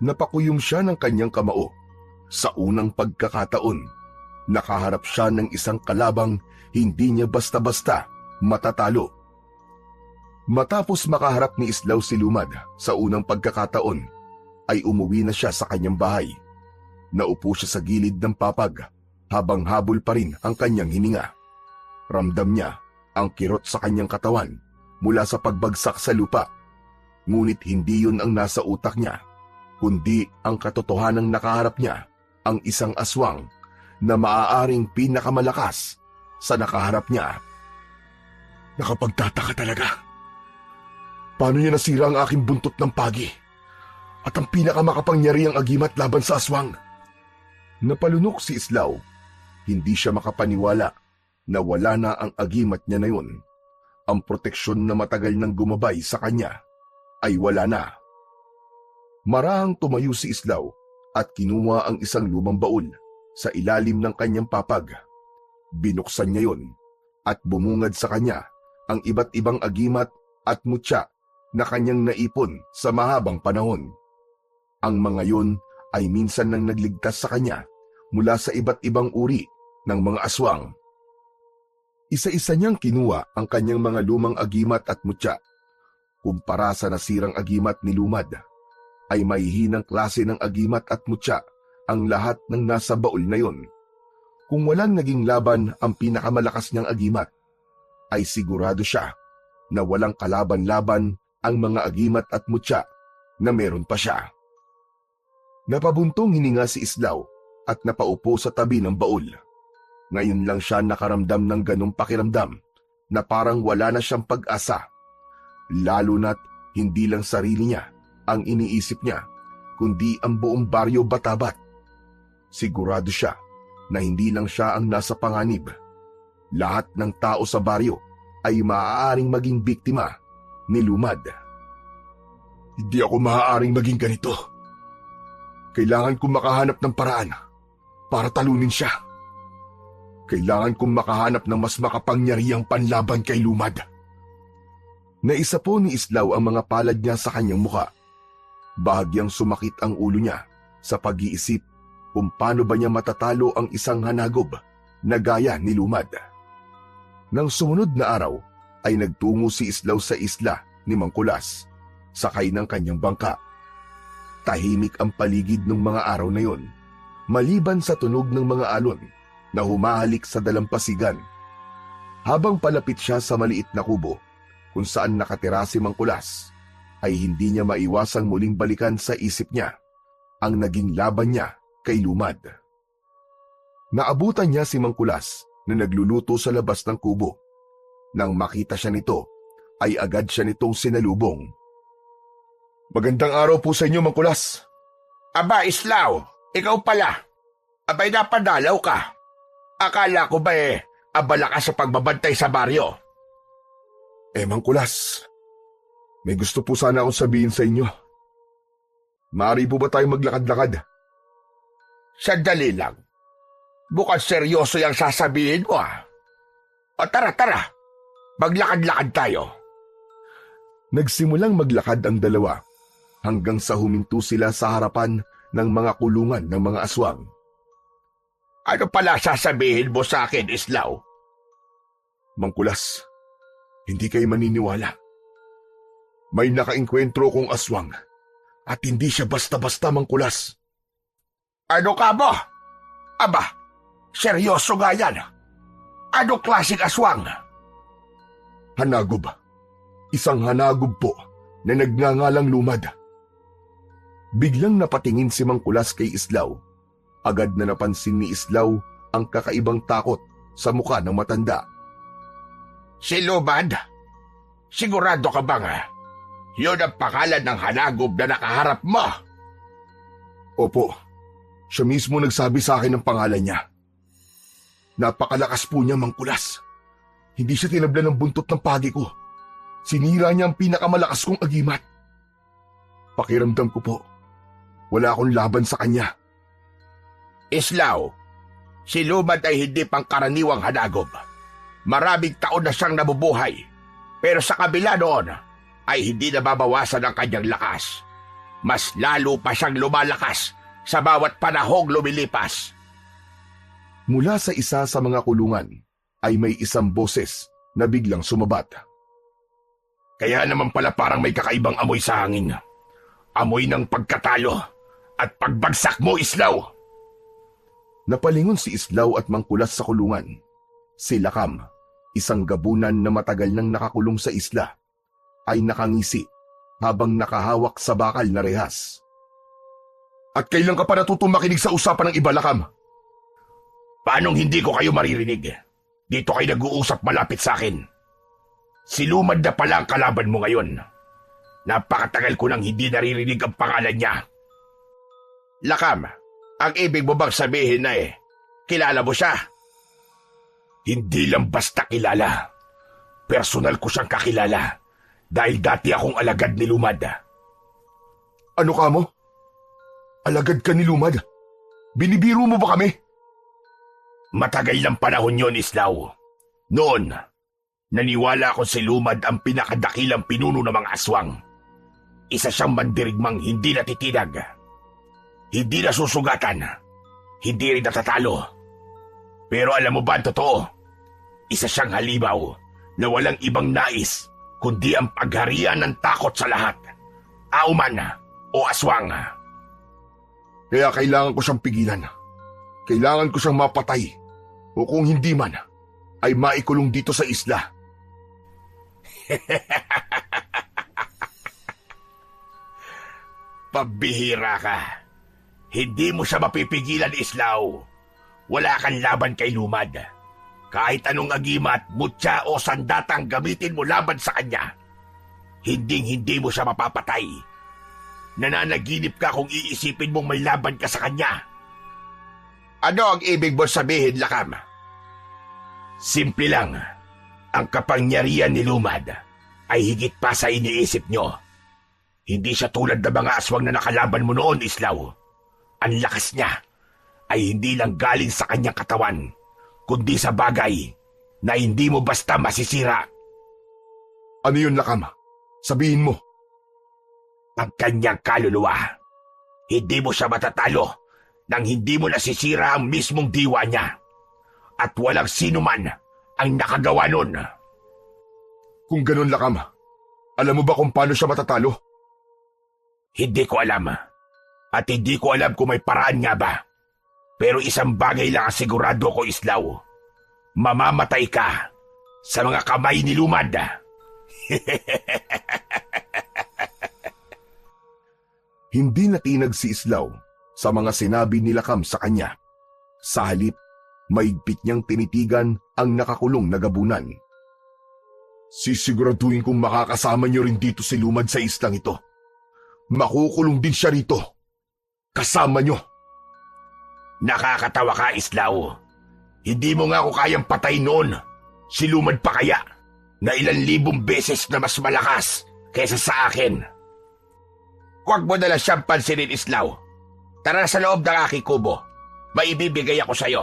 Napakuyom siya ng kanyang kamao. Sa unang pagkakataon, nakaharap siya ng isang kalabang hindi niya basta-basta matatalo. Matapos makaharap ni Islaw si Lumad sa unang pagkakataon, ay umuwi na siya sa kanyang bahay. Naupo siya sa gilid ng papag habang habol pa rin ang kanyang hininga. Ramdam niya ang kirot sa kanyang katawan mula sa pagbagsak sa lupa. Ngunit hindi yun ang nasa utak niya, kundi ang katotohanang nakaharap niya, ang isang aswang na maaaring pinakamalakas sa nakaharap niya. Nakapagtataka talaga. Paano niya nasira ang aking buntot ng pagi at ang pinakamakapangyarihang agimat laban sa aswang? Napalunok si Islaw. Hindi siya makapaniwala na wala na ang agimat niya na yun. Ang proteksyon na matagal nang gumabay sa kanya ay wala na. Marahang tumayo si Islaw at kinuha ang isang lumang baul sa ilalim ng kanyang papag. Binuksan niya yon at bumungad sa kanya ang iba't ibang agimat at mutya na kanyang naipon sa mahabang panahon. Ang mga yon ay minsan nang nagligtas sa kanya mula sa iba't ibang uri ng mga aswang. Isa-isa niyang kinuha ang kanyang mga lumang agimat at mutya. Kumpara sa nasirang agimat ni Lumad, ay mahihinang klase ng agimat at mutya ang lahat ng nasa baul na yon. Kung walang naging laban ang pinakamalakas niyang agimat, ay sigurado siya na walang kalaban-laban ang mga agimat at mutya na meron pa siya. Napabuntong hininga si Islaw at napaupo sa tabi ng baul. Ngayon lang siya nakaramdam ng ganong pakiramdam na parang wala na siyang pag-asa. Lalo na't hindi lang sarili niya ang iniisip niya, kundi ang buong baryo Batabat. Sigurado siya na hindi lang siya ang nasa panganib. Lahat ng tao sa baryo ay maaaring maging biktima ni Lumad. Hindi ako maaaring maging ganito. Kailangan kong makahanap ng paraan para talunin siya. Kailangan kong makahanap ng mas makapangyarihang panlaban kay Lumad. Naisa po ni Islaw ang mga palad niya sa kanyang muka. Bahagyang sumakit ang ulo niya sa pag-iisip kung paano ba niya matatalo ang isang hanagob na gaya ni Lumad. Nang sumunod na araw ay nagtungo si Islaw sa isla ni Mangkulas, sakay ng kanyang bangka. Tahimik ang paligid ng mga araw na yon, maliban sa tunog ng mga alon na humahalik sa dalampasigan. Habang palapit siya sa maliit na kubo kung saan nakatira si Mangkulas, ay hindi niya maiwasang muling balikan sa isip niya ang naging laban niya kay Lumad. Naabutan niya si Mangkulas na nagluluto sa labas ng kubo. Nang makita siya nito, ay agad siya nitong sinalubong. Magandang araw po sa inyo, Mangkulas. Aba, Islaw, ikaw pala. Abay, napadalaw ka. Akala ko ba abala ka sa pagbabantay sa baryo? Mangkulas, may gusto po sana akong sabihin sa inyo. Maaari po ba tayong maglakad-lakad? Sandali lang. Bukang seryoso yung sasabihin mo O tara. Maglakad-lakad tayo. Nagsimulang maglakad ang dalawa hanggang sa huminto sila sa harapan ng mga kulungan ng mga aswang. Ano pala sasabihin mo sa akin, Islaw? Mangkulas, hindi kayo maniniwala. May nakaengkwentro kong aswang at hindi siya basta-basta, Mangkulas. Ano ka mo? Aba, seryoso nga yan. Ano klaseng aswang? Hanagob. Isang hanagob po na nagngangalang Lumad. Biglang napatingin si Mangkulas kay Islaw. Agad na napansin ni Islaw ang kakaibang takot sa muka ng matanda. Si Lumad? Sigurado ka bang yun ang pangalan ng hanagob na nakaharap mo? Opo, siya mismo nagsabi sa akin ng pangalan niya. Napakalakas po niya, Mangkulas. Hindi siya tinablan ng buntot ng pagi ko. Sinira niya ang pinakamalakas kong agimat. Pakiramdam ko po, wala akong laban sa kanya. Islaw, si Lumad ay hindi pangkaraniwang hanagob. Maraming taon na siyang nabubuhay, pero sa kabila noon ay hindi nababawasan ang kanyang lakas. Mas lalo pa siyang lumalakas sa bawat panahong lumilipas. Mula sa isa sa mga kulungan ay may isang boses na biglang sumabat. Kaya naman pala parang may kakaibang amoy sa hangin. Amoy ng pagkatalo at pagbagsak mo, Islaw. Napalingon si Islaw at Mangkulas sa kulungan. Si Lakam, isang gabunan na matagal nang nakakulong sa isla, ay nakangisi habang nakahawak sa bakal na rehas. At kailan ka pa natutong makinig sa usapan ng iba, Lakam? Paanong hindi ko kayo maririnig? Dito kayo nag-uusap malapit sa akin. Si Lumad na pala ang kalaban mo ngayon. Napakatagal ko nang hindi naririnig ang pangalan niya. Lakam, ang ibig mo bang sabihin na kilala mo siya? Hindi lang basta kilala. Personal ko siyang kakilala dahil dati akong alagad ni Lumad. Ano ka mo? Alagad ka ni Lumad? Binibiro mo ba kami? Matagal ng panahon yon, Islaw. Noon, naniwala ako si Lumad ang pinakadakilang pinuno ng mga aswang. Isa siyang mandirigmang hindi natitinag. Hindi nasusugatan. Hindi rin natatalo. Pero alam mo ba ang totoo? Isa siyang halimaw na walang ibang nais kundi ang pagharian ng takot sa lahat. Auman o aswang. Kaya kailangan ko siyang pigilan. Kailangan ko siyang mapatay. O kung hindi man, ay maikulong dito sa isla. Pabihira ka. Hindi mo siya mapipigilan, Islaw. Wala kang laban kay Lumad. Kahit anong agimat, mutya o sandatang gamitin mo laban sa kanya, hinding-hindi mo siya mapapatay. Nananaginip ka kung iisipin mong may laban ka sa kanya. Ano ang ibig mo sabihin, Lakam? Simple lang. Ang kapangyarihan ni Lumad ay higit pa sa iniisip nyo. Hindi siya tulad ng mga aswang na nakalaban mo noon, Islaw. Ang lakas niya ay hindi lang galing sa kanyang katawan, kundi sa bagay na hindi mo basta masisira. Ano yun, Lakam? Sabihin mo. Ang kanyang kaluluwa. Hindi mo siya matatalo nang hindi mo nasisira ang mismong diwa niya. At walang sino man ang nakagawa nun. Kung ganun, Lakam, alam mo ba kung paano siya matatalo? Hindi ko alam. At hindi ko alam kung may paraan nga ba. Pero isang bagay lang ang sigurado ko, Islaw. Mamamatay ka sa mga kamay ni Lumad. Hindi natinag si Islaw sa mga sinabi ni Lakam sa kanya. Sa halip, maigpit niyang tinitigan ang nakakulong na gabunan. Sisiguraduhin kong makakasama niyo rin dito si Lumad sa islang ito. Makukulong din siya rito. Kasama niyo. Nakakatawa ka, Islaw. Hindi mo nga ako kayang patay noon. Si Lumad pa kaya, na ilang libong beses na mas malakas kaysa sa akin. Huwag mo na lang siyang pansinin, Islaw. Tara sa loob ng aking kubo. May ibibigay ako sa'yo.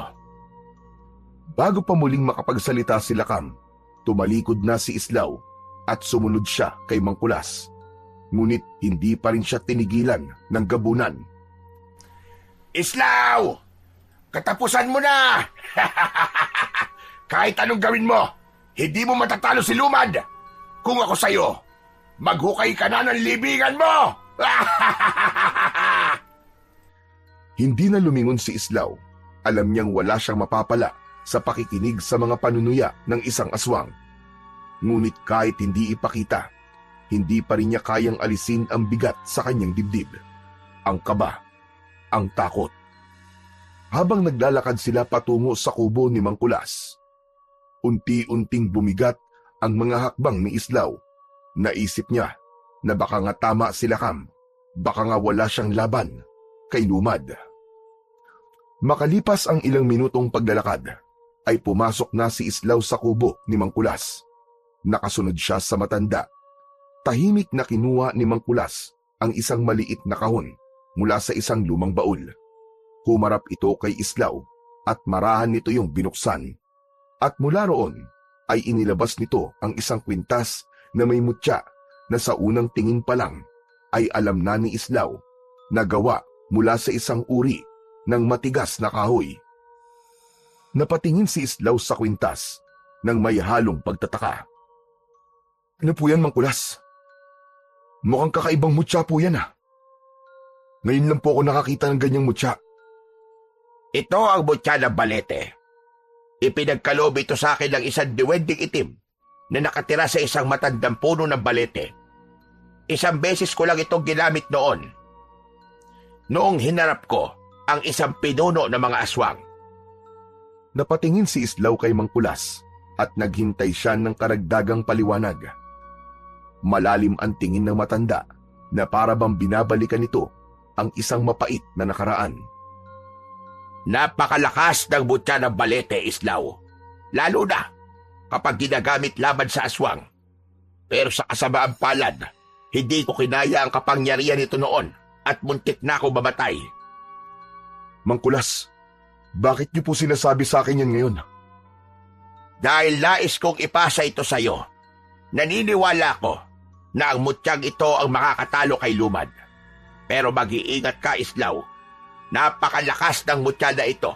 Bago pa muling makapagsalita si Lakam, tumalikod na si Islaw at sumunod siya kay Mangkulas. Ngunit hindi pa rin siya tinigilan ng gabunan. Islaw! Katapusan mo na! Kahit anong gawin mo, hindi mo matatalo si Lumad. Kung ako sa'yo, maghukay ka na ng libingan mo! Hindi na lumingon si Islaw. Alam niyang wala siyang mapapala sa pakikinig sa mga panunuya ng isang aswang. Ngunit kahit hindi ipakita, hindi pa rin niya kayang alisin ang bigat sa kanyang dibdib. Ang kaba, ang takot. Habang naglalakad sila patungo sa kubo ni Mang Kulas, unti-unting bumigat ang mga hakbang ni Islaw. Naisip niya na baka nga tama sila Kam, baka nga wala siyang laban kay Lumad. Makalipas ang ilang minutong paglalakad, ay pumasok na si Islaw sa kubo ni Mang Kulas. Nakasunod siya sa matanda. Tahimik na kinuha ni Mang Kulas ang isang maliit na kahon mula sa isang lumang baul. Humarap ito kay Islaw at marahan nito yung binuksan. At mula roon ay inilabas nito ang isang kwintas na may mutya na sa unang tingin pa lang ay alam na ni Islaw na gawa mula sa isang uri ng matigas na kahoy. Napatingin si Islaw sa kwintas nang may halong pagtataka. Ano po yan, Mang Kulas? Mukhang kakaibang mutya po yan ah. Ngayon lang po ako nakakita ng ganyang mutya. Ito ang mutya ng balete. Ipinagkaloob ito sa akin ng isang diwending itim na nakatira sa isang matandang puno ng balete. Isang beses ko lang itong ginamit noon. Noong hinarap ko ang isang pinuno ng mga aswang. Napatingin si Islaw kay Mang Kulas at naghintay siya ng karagdagang paliwanag. Malalim ang tingin ng matanda na para bang binabalikan nito ang isang mapait na nakaraan. Napakalakas ng mutya ng balete, Islaw. Lalo na kapag ginagamit laban sa aswang. Pero sa kasamaang palad, hindi ko kinaya ang kapangyarihan nito noon at muntik na ako mamatay. Mang Kulas, bakit niyo po sinasabi sa akin yan ngayon? Dahil nais kong ipasa ito sa'yo, naniniwala ko na ang mutyang ito ang makakatalo kay Lumad. Pero mag-iingat ka, Islaw. Napakalakas ng mutya na ito.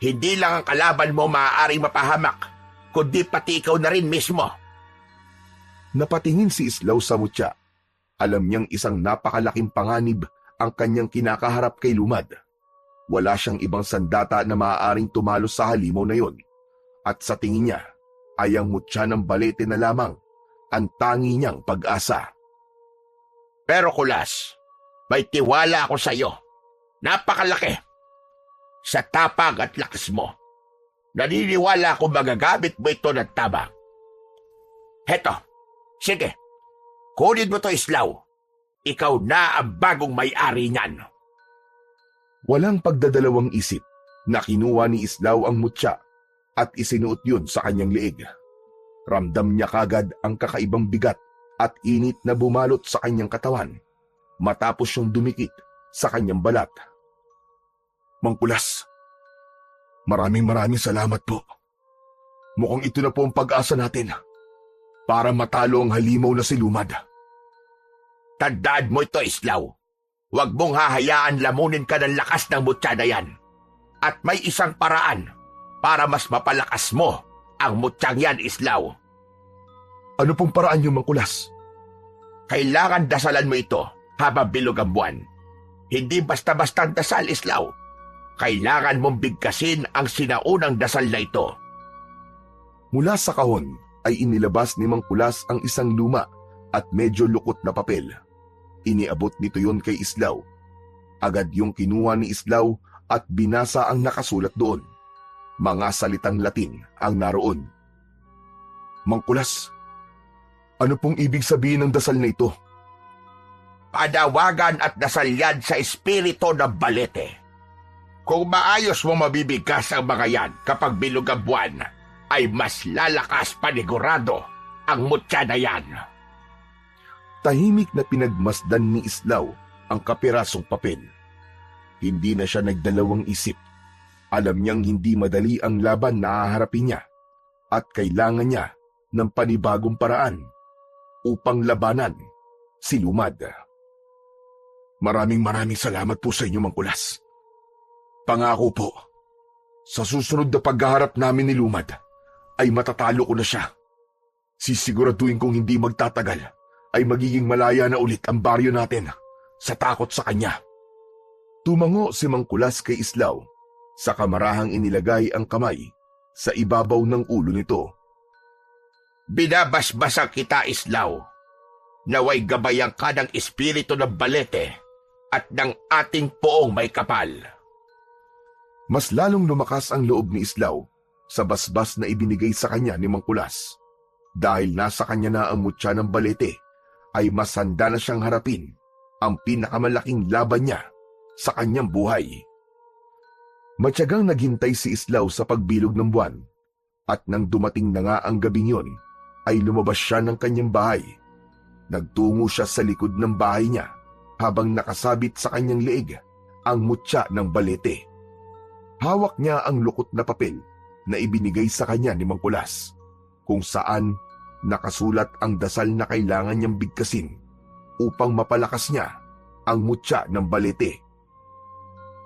Hindi lang ang kalaban mo maaaring mapahamak, kundi pati ikaw na rin mismo. Napatingin si Islaw sa mutya. Alam niyang isang napakalaking panganib ang kanyang kinakaharap kay Lumad. Wala siyang ibang sandata na maaaring tumalo sa halimaw na yon. At sa tingin niya, ay ang mutya ng balete na lamang ang tangi niyang pag-asa. Pero Kulas, may tiwala ako sa iyo. Napakalaki. Sa tapang at lakas mo, naniniwala akong magagamit mo ito ng tama. Heto, sige, kunin mo to, Islaw. Ikaw na ang bagong may-ari niyan. Walang pagdadalawang isip na kinuha ni Islaw ang mutya at isinuot yun sa kanyang leeg. Ramdam niya kagad ang kakaibang bigat at init na bumalot sa kanyang katawan matapos siyang dumikit sa kanyang balat. Mang Kulas, maraming salamat po. Mukhang ito na po ang pag-asa natin para matalo ang halimaw na si Lumad. Tandaan mo ito, Islaw. Huwag mong hahayaan lamunin ka ng lakas ng mutya na yan. At may isang paraan para mas mapalakas mo ang mutyang yan, Islaw. Ano pong paraan niyo, Mang Kulas? Kailangan dasalan mo ito habang bilog ang buwan. Hindi basta-bastang dasal, Islaw. Kailangan mong bigkasin ang sinaunang dasal na ito. Mula sa kahon ay inilabas ni Mang Kulas ang isang luma at medyo lukot na papel. Iniabot nito yon kay Islaw. Agad yung kinuha ni Islaw at binasa ang nakasulat doon. Mga salitang Latin ang naroon. Mang Kulas, ano pong ibig sabihin ng dasal na ito? Panawagan at dasal yan sa espiritu ng balete. Kung maayos mo mabibigkas ang mga yan kapag bilog ang buwan, ay mas lalakas panigurado ang mutya na yan. Tahimik na pinagmasdan ni Islaw ang kapirasong papel. Hindi na siya nagdalawang isip. Alam niyang hindi madali ang laban na haharapin niya at kailangan niya ng panibagong paraan upang labanan si Lumad. Maraming salamat po sa inyo, Mang Kulas. Pangako po, Sa susunod na paghaharap namin ni Lumad, ay matatalo ko na siya. Sisiguraduhin kong hindi magtatagal ay magiging malaya na ulit ang baryo natin sa takot sa kanya. Tumango si Mang Kulas kay Islaw, sa kamarahang inilagay ang kamay sa ibabaw ng ulo nito. Binabasbasan kita, Islaw. Naway gabayan ka ng espiritu ng Balete at ng ating poong may kapal. Mas lalong lumakas ang loob ni Islaw sa basbas na ibinigay sa kanya ni Mang Kulas. Dahil nasa kanya na ang mutya ng Balete, ay mas handa na siyang harapin ang pinakamalaking laban niya sa kanyang buhay. Matyagang naghintay si Islaw sa pagbilog ng buwan, at nang dumating na nga ang gabing yon, ay lumabas siya ng kanyang bahay. Nagtungo siya sa likod ng bahay niya habang nakasabit sa kanyang leeg ang mutya ng Balete. Hawak niya ang lukot na papel na ibinigay sa kanya ni Mang Kulas, kung saan nakasulat ang dasal na kailangan niyang bigkasin upang mapalakas niya ang mutya ng Balete.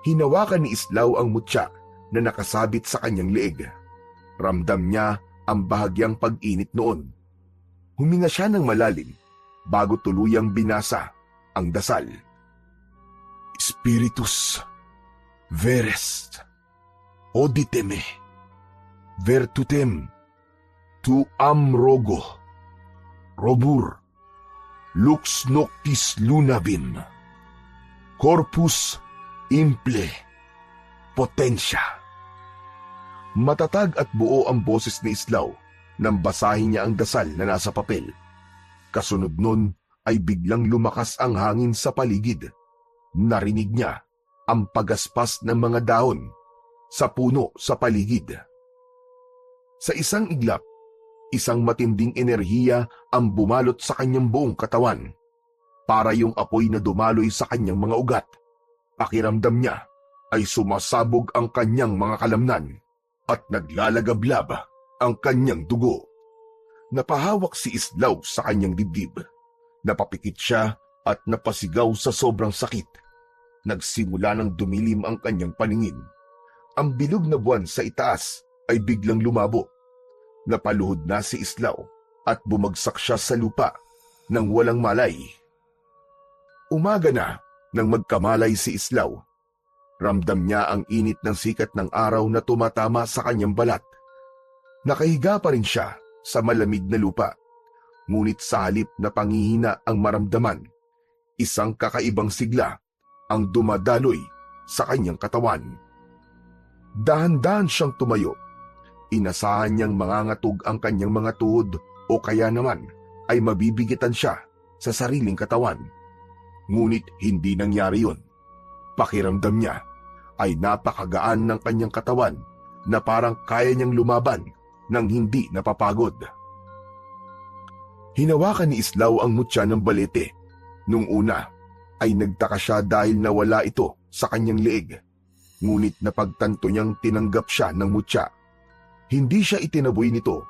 Hinawakan ni Islaw ang mutya na nakasabit sa kanyang leeg. Ramdam niya ang bahagyang pag-init noon. Huminga siya ng malalim bago tuluyang binasa ang dasal. Spiritus Veres Oditeme Virtutem Tuam Rogo Robur Lux Noctis Lunavim Corpus Imple Potentia. Matatag at buo ang boses ni Islaw nang basahin niya ang dasal na nasa papel. Kasunod nun ay biglang lumakas ang hangin sa paligid. Narinig niya ang pagaspas ng mga dahon sa puno sa paligid. Sa isang iglap, isang matinding enerhiya ang bumalot sa kanyang buong katawan. Para yung apoy na dumaloy sa kanyang mga ugat. Pakiramdam niya ay sumasabog ang kanyang mga kalamnan at naglalagablab ang kanyang dugo. Napahawak si Islaw sa kanyang dibdib. Napapikit siya at napasigaw sa sobrang sakit. Nagsimula ng dumilim ang kanyang paningin. Ang bilog na buwan sa itaas ay biglang lumabo. Napaluhod na si Islaw at bumagsak siya sa lupa nang walang malay. Umaga na nang magkamalay si Islaw. Ramdam niya ang init ng sikat ng araw na tumatama sa kanyang balat. Nakahiga pa rin siya sa malamig na lupa. Ngunit sa halip na panghihina ang maramdaman, isang kakaibang sigla ang dumadaloy sa kanyang katawan. Dahan-dahan siyang tumayo. Inasahan niyang mangangatog ang kanyang mga tuhod o kaya naman ay mabibigitan siya sa sariling katawan. Ngunit hindi nangyari yun. Pakiramdam niya ay napakagaan ng kanyang katawan na parang kaya niyang lumaban nang hindi napapagod. Hinawakan ni Islaw ang mutya ng Balete. Nung una ay nagtaka siya dahil nawala ito sa kanyang leeg. Ngunit napagtanto niyang tinanggap siya ng mutya. Hindi siya itinaboy nito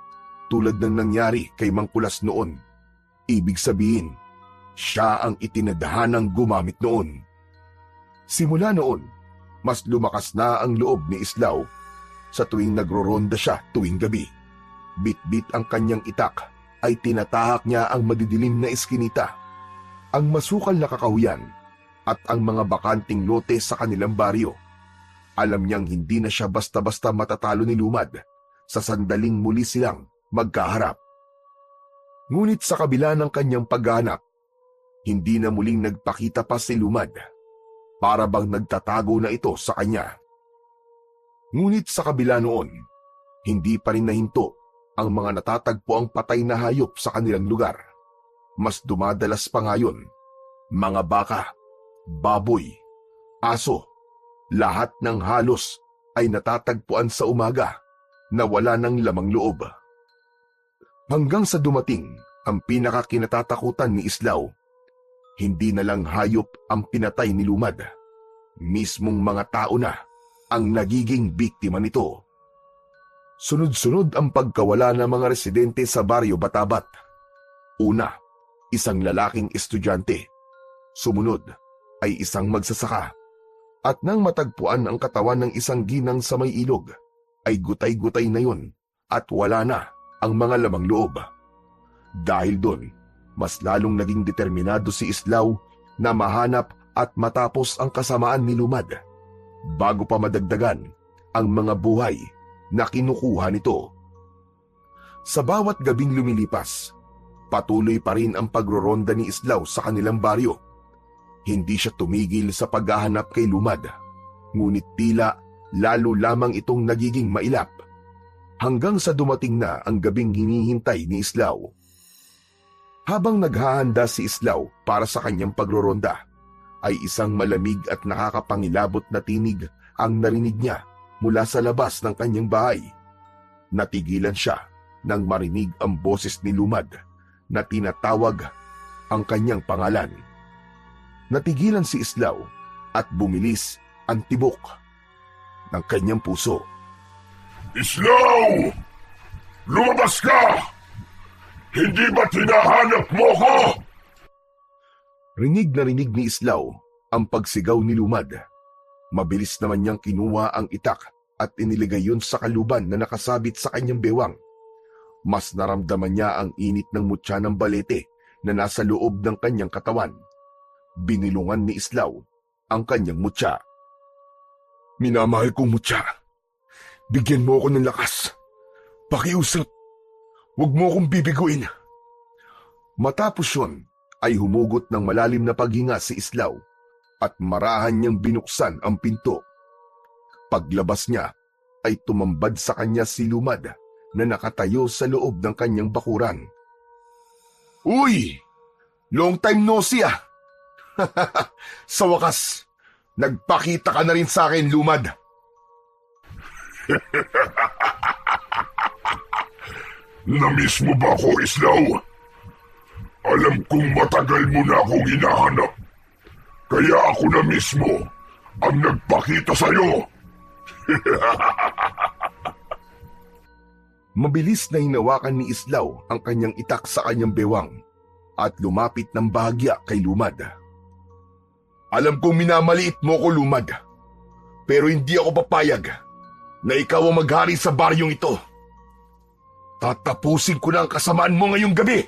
tulad ng nangyari kay Mang Kulas noon. Ibig sabihin, siya ang itinadahanang gumamit noon. Simula noon, mas lumakas na ang loob ni Islaw. Sa tuwing nagroronda siya tuwing gabi, bit-bit ang kanyang itak ay tinatahak niya ang madidilim na eskinita, ang masukal na kakahuyan at ang mga bakanting lote sa kanilang baryo. Alam niyang hindi na siya basta-basta matatalo ni Lumad sa sandaling muli silang magkaharap. Ngunit sa kabila ng kanyang paghahanap, hindi na muling nagpakita pa si Lumad. Para bang nagtatago na ito sa kanya. Ngunit sa kabila noon, hindi pa rin nahinto ang mga natatagpo ang patay na hayop sa kanilang lugar. Mas dumadalas pa ngayon, mga baka, baboy, aso, lahat ng halos ay natatagpuan sa umaga na wala ng lamang loob. Hanggang sa dumating ang pinakakinatatakutan ni Islaw. Hindi na lang hayop ang pinatay ni Lumad. Mismong mga tao na ang nagiging biktima nito. Sunod-sunod ang pagkawala ng mga residente sa baryo Batabat. Una, isang lalaking estudyante. Sumunod ay isang magsasaka. At nang matagpuan ang katawan ng isang ginang sa may ilog, ay gutay-gutay na yun at wala na ang mga lamang loob. Dahil doon, mas lalong naging determinado si Islaw na mahanap at matapos ang kasamaan ni Lumad, bago pa madagdagan ang mga buhay na kinukuha nito. Sa bawat gabing lumilipas, patuloy pa rin ang pagroronda ni Islaw sa kanilang baryo. Hindi siya tumigil sa paghahanap kay Lumad, ngunit tila lalo lamang itong nagiging mailap, hanggang sa dumating na ang gabing hinihintay ni Islaw. Habang naghahanda si Islaw para sa kanyang pagroronda, ay isang malamig at nakakapangilabot na tinig ang narinig niya mula sa labas ng kanyang bahay. Natigilan siya nang marinig ang boses ni Lumad na tinatawag ang kanyang pangalan. Natigilan si Islaw at bumilis ang tibok ng kanyang puso. Islaw! Lumabas ka! Hindi ba tinahanap mo ko? Rinig na rinig ni Islaw ang pagsigaw ni Lumad. Mabilis naman niyang kinuha ang itak at iniligay yun sa kaluban na nakasabit sa kanyang bewang. Mas naramdaman niya ang init ng mutya ng balete na nasa loob ng kanyang katawan. Binilungan ni Islaw ang kanyang mutya. Minamahal kong mutya, bigyan mo ako ng lakas. Pakiusap, huwag mo akong bibiguin. Matapos yun, ay humugot ng malalim na paghinga si Islaw at marahan niyang binuksan ang pinto. Paglabas niya, ay tumambad sa kanya si Lumad na nakatayo sa loob ng kanyang bakuran. Uy! Long time no see ah! Sa wakas, nagpakita ka na rin sa akin, Lumad. Namiss mo ba ako, Islaw? Alam kong matagal mo na akong hinahanap. Kaya ako na mismo ang nagpakita sa'yo. Mabilis na hinawakan ni Islaw ang kanyang itak sa kanyang bewang at lumapit ng bahagya kay Lumad. Alam kong minamaliit mo ko, Lumad, pero hindi ako papayag na ikaw ang maghari sa baryong ito. Tatapusin ko na ang kasamaan mo ngayong gabi.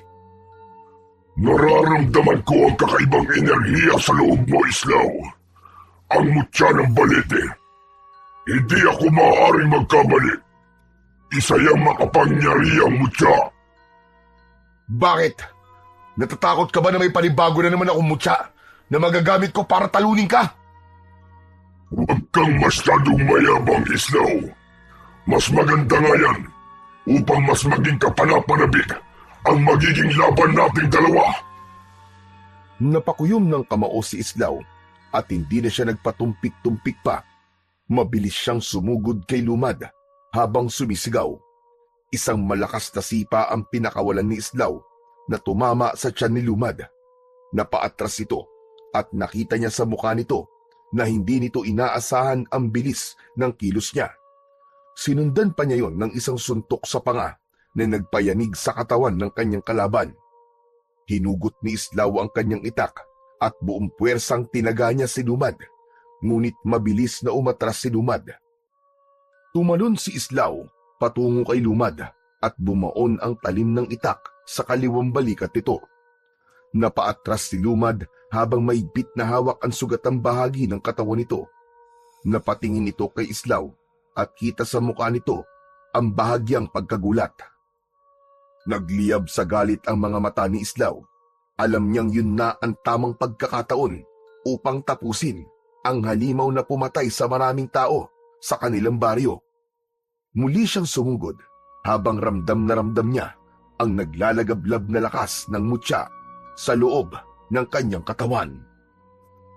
Nararamdaman ko ang kakaibang enerhiya sa loob mo, Islaw. Ang mutya ng balete. Hindi ako maaaring magkamali. Isa yung makapangyarihang mutya. Bakit? Natatakot ka ba na may panibago na naman akong mutya na magagamit ko para talunin ka? Huwag kang masyadong mayabang, Islaw. Mas maganda nga yan upang mas maging kapanapanabik ang magiging laban nating dalawa. Napakuyom ng kamao si Islaw at hindi na siya nagpatumpik-tumpik pa. Mabilis siyang sumugod kay Lumad habang sumisigaw. Isang malakas na sipa ang pinakawalan ni Islaw na tumama sa tiyan ni Lumad. Napaatras ito at nakita niya sa mukha nito na hindi nito inaasahan ang bilis ng kilos niya. Sinundan pa niya yon ng isang suntok sa panga na nagpayanig sa katawan ng kanyang kalaban. Hinugot ni Islaw ang kanyang itak at buong puwersang tinaga niya si Lumad, ngunit mabilis na umatras si Lumad. Tumalon si Islaw patungo kay Lumad at bumaon ang talim ng itak sa kaliwang balikat nito. Napaatras si Lumad habang maigpit na hawak ang sugatang bahagi ng katawan nito. Napatingin ito kay Islaw at kita sa mukha nito ang bahagyang pagkagulat. Nagliyab sa galit ang mga mata ni Islaw. Alam niyang yun na ang tamang pagkakataon upang tapusin ang halimaw na pumatay sa maraming tao sa kanilang baryo. Muli siyang sumugod habang ramdam na ramdam niya ang naglalagablab na lakas ng mutya sa loob ng kanyang katawan.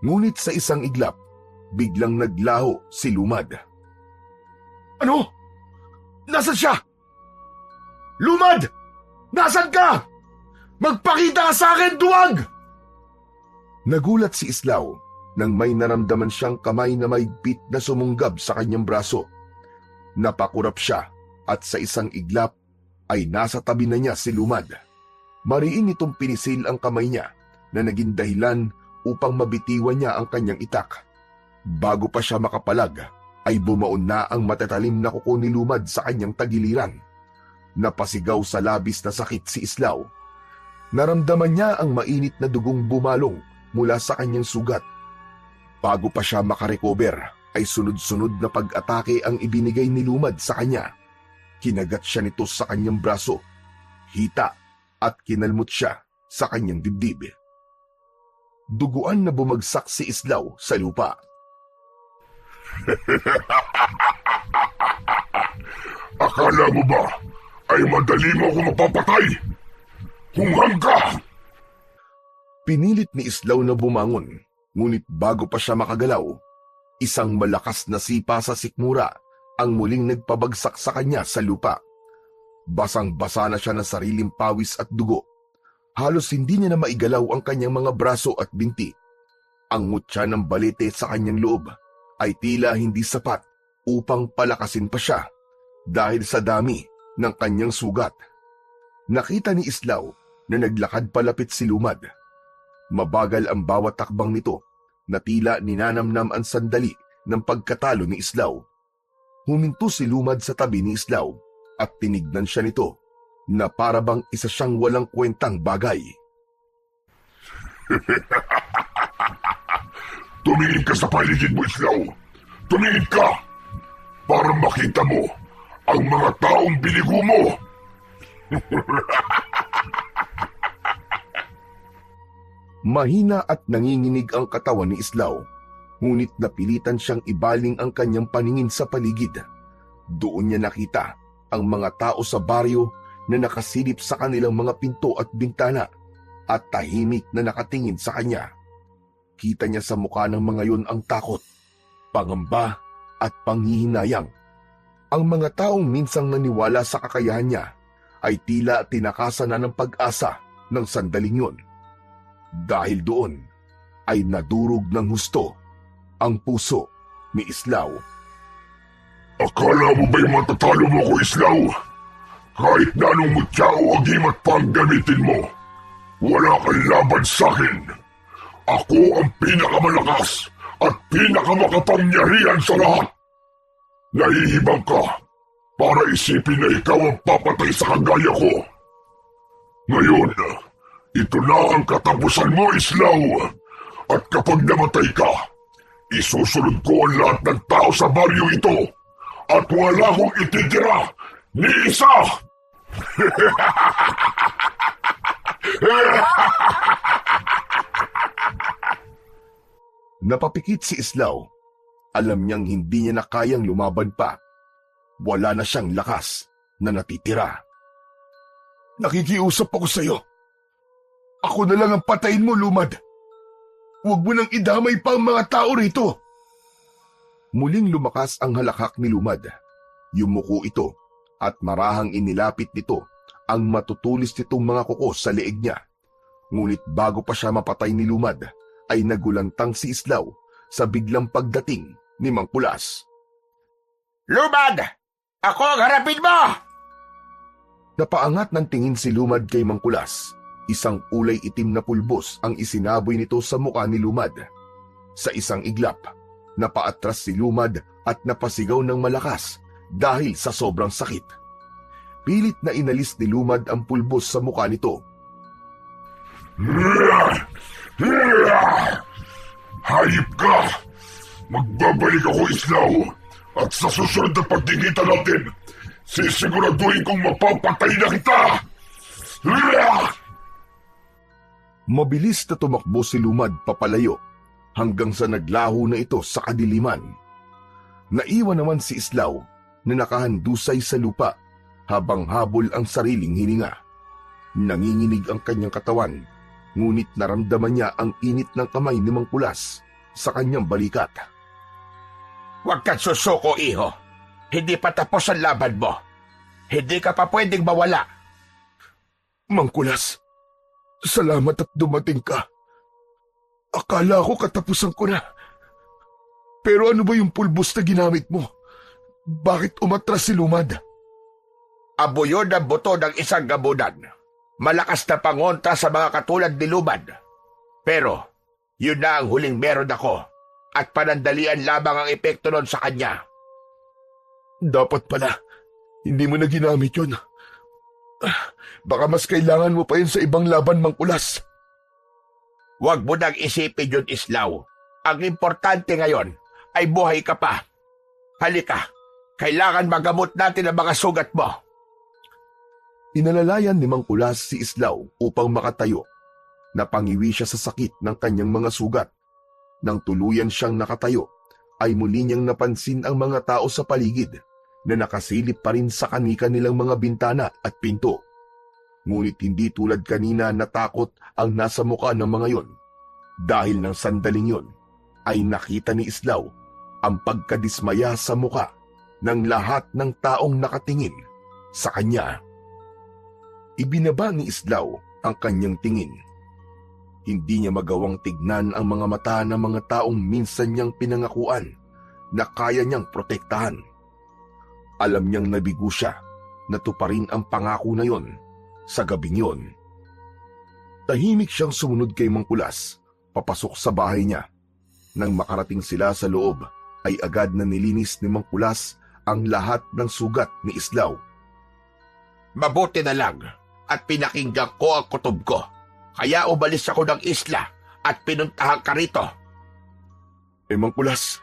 Ngunit sa isang iglap, biglang naglaho si Lumad. Ano? Nasaan siya? Lumad! Nasaan ka? Magpakita ka sa akin, duwag! Nagulat si Islaw nang may naramdaman siyang kamay na maigpit na sumunggab sa kanyang braso. Napakurap siya at sa isang iglap ay nasa tabi na niya si Lumad. Mariin itong pinisil ang kamay niya na naging dahilan upang mabitiwan niya ang kanyang itak. Bago pa siya makapalag, ay bumaon na ang matatalim na kuko ni Lumad sa kanyang tagiliran. Napasigaw sa labis na sakit si Islaw. Naramdaman niya ang mainit na dugong bumalong mula sa kanyang sugat. Bago pa siya makarecover, ay sunod-sunod na pag-atake ang ibinigay ni Lumad sa kanya. Kinagat siya nito sa kanyang braso, hita, at kinalmot siya sa kanyang dibdib. Duguan na bumagsak si Islaw sa lupa. Akala mo ba ay madali mo ako mapapatay? Hunghang ka! Pinilit ni Islaw na bumangon, ngunit bago pa siya makagalaw, isang malakas na sipa sa sikmura ang muling nagpabagsak sa kanya sa lupa. Basang-basa na siya ng sariling pawis at dugo. Halos hindi niya na maigalaw ang kanyang mga braso at binti. Ang ngutya ng balete sa kanyang loob ay tila hindi sapat upang palakasin pa siya dahil sa dami ng kanyang sugat. Nakita ni Islaw na naglakad palapit si Lumad. Mabagal ang bawat takbang nito na tila ninanamnam ang sandali ng pagkatalo ni Islaw. Huminto si Lumad sa tabi ni Islaw at tinignan siya nito na parabang isa siyang walang kwentang bagay. Tumingin ka sa paligid mo, Islaw. Tumingin ka para makita mo ang mga taong binigo mo. Mahina at nanginginig ang katawan ni Islaw, ngunit napilitan siyang ibaling ang kanyang paningin sa paligid. Doon niya nakita ang mga tao sa baryo na nakasilip sa kanilang mga pinto at bintana at tahimik na nakatingin sa kanya. Kita niya sa mukha ng mga yun ang takot, pangamba at panghihinayang. Ang mga taong minsang naniwala sa kakayahan niya ay tila tinakasan na ng pag-asa ng sandaling yun. Dahil doon ay nadurog ng husto ang puso ni Islaw. Akala mo ba'y matatalo mo ko, Islaw? Kahit na anong mutya o agimat pang gamitin mo, wala kang laban sa akin. Ako ang pinakamalakas at pinakamakapangyarihan sa lahat. Nahihibang ka para isipin na ikaw ang papatay sa kagaya ko. Ngayon, ito na ang katapusan mo, Islaw. At kapag namatay ka, isusunod ko ang lahat ng tao sa baryo ito at wala akong ititira ni isa! Napapikit si Islaw. Alam niyang hindi niya na kayang lumaban pa. Wala na siyang lakas na natitira. Nakikiusap ako sa'yo. Ako na lang ang patayin mo, Lumad. Huwag mo nang idamay pa ang mga tao rito. Muling lumakas ang halakhak ni Lumad. Yumuko ito at marahang inilapit nito ang matutulis nitong mga kuko sa leeg niya. Ngunit bago pa siya mapatay ni Lumad, ay nagulantang si Islaw sa biglang pagdating ni Mang Kulas. Lumad! Ako ang harapin mo! Napaangat ng tingin si Lumad kay Mang Kulas. Isang kulay itim na pulbos ang isinaboy nito sa mukha ni Lumad. Sa isang iglap, napaatras si Lumad at napasigaw ng malakas dahil sa sobrang sakit. Pilit na inalis ni Lumad ang pulbos sa mukha nito. Hayop ka! Magbabalik ako, Islaw, at sa susunod na pagkikita natin, sisiguraduhin kong mapapatay na kita! Mabilis na tumakbo si Lumad papalayo hanggang sa naglaho na ito sa kadiliman. Naiwan naman si Islaw na nakahandusay sa lupa habang habol ang sariling hininga. Nanginginig ang kanyang katawan, ngunit naramdaman niya ang init ng kamay ni Mang Kulas sa kanyang balikat. Huwag kang susuko, iho. Hindi pa tapos ang laban mo. Hindi ka pa pwedeng mawala. Mang Kulas, salamat at dumating ka. Akala ko katapusan ko na. Pero ano ba yung pulbos na ginamit mo? Bakit umatras si Lumad? Abo yun ang buto ng isang gamunan. Malakas na pangontra sa mga katulad ni Lumad. Pero, yun na ang huling meron ako at panandalian lamang ang epekto nun sa kanya. Dapat pala, hindi mo na ginamit yun. Baka mas kailangan mo pa yun sa ibang laban, Mangkulas. Huwag mo nang isipin yun, Islaw. Ang importante ngayon ay buhay ka pa. Halika, kailangan magamot natin ang mga sugat mo. Inalalayan ni Mangkulas si Islaw upang makatayo. Napangiwi siya sa sakit ng kanyang mga sugat. Nang tuluyan siyang nakatayo, ay muli niyang napansin ang mga tao sa paligid na nakasilip pa rin sa kani-kanilang mga bintana at pinto. Ngunit hindi tulad kanina natakot ang nasa mukha ng mga yon. Dahil ng sandaling yon, ay nakita ni Islaw ang pagkadismaya sa mukha ng lahat ng taong nakatingin sa kanya. Ibinaba ni Islaw ang kanyang tingin. Hindi niya magawang tignan ang mga mata ng mga taong minsan niyang pinangakuan na kaya niyang protektahan. Alam niyang nabigo siya na tuparin ang pangako na yon sa gabing yon. Tahimik siyang sumunod kay Mangkulas, papasok sa bahay niya. Nang makarating sila sa loob, ay agad na nilinis ni Mangkulas ang lahat ng sugat ni Islaw. Mabuti na lang at pinakinggan ko ang kutob ko. Kaya umalis ako ng isla at pinuntahan ka rito. Mangkulas,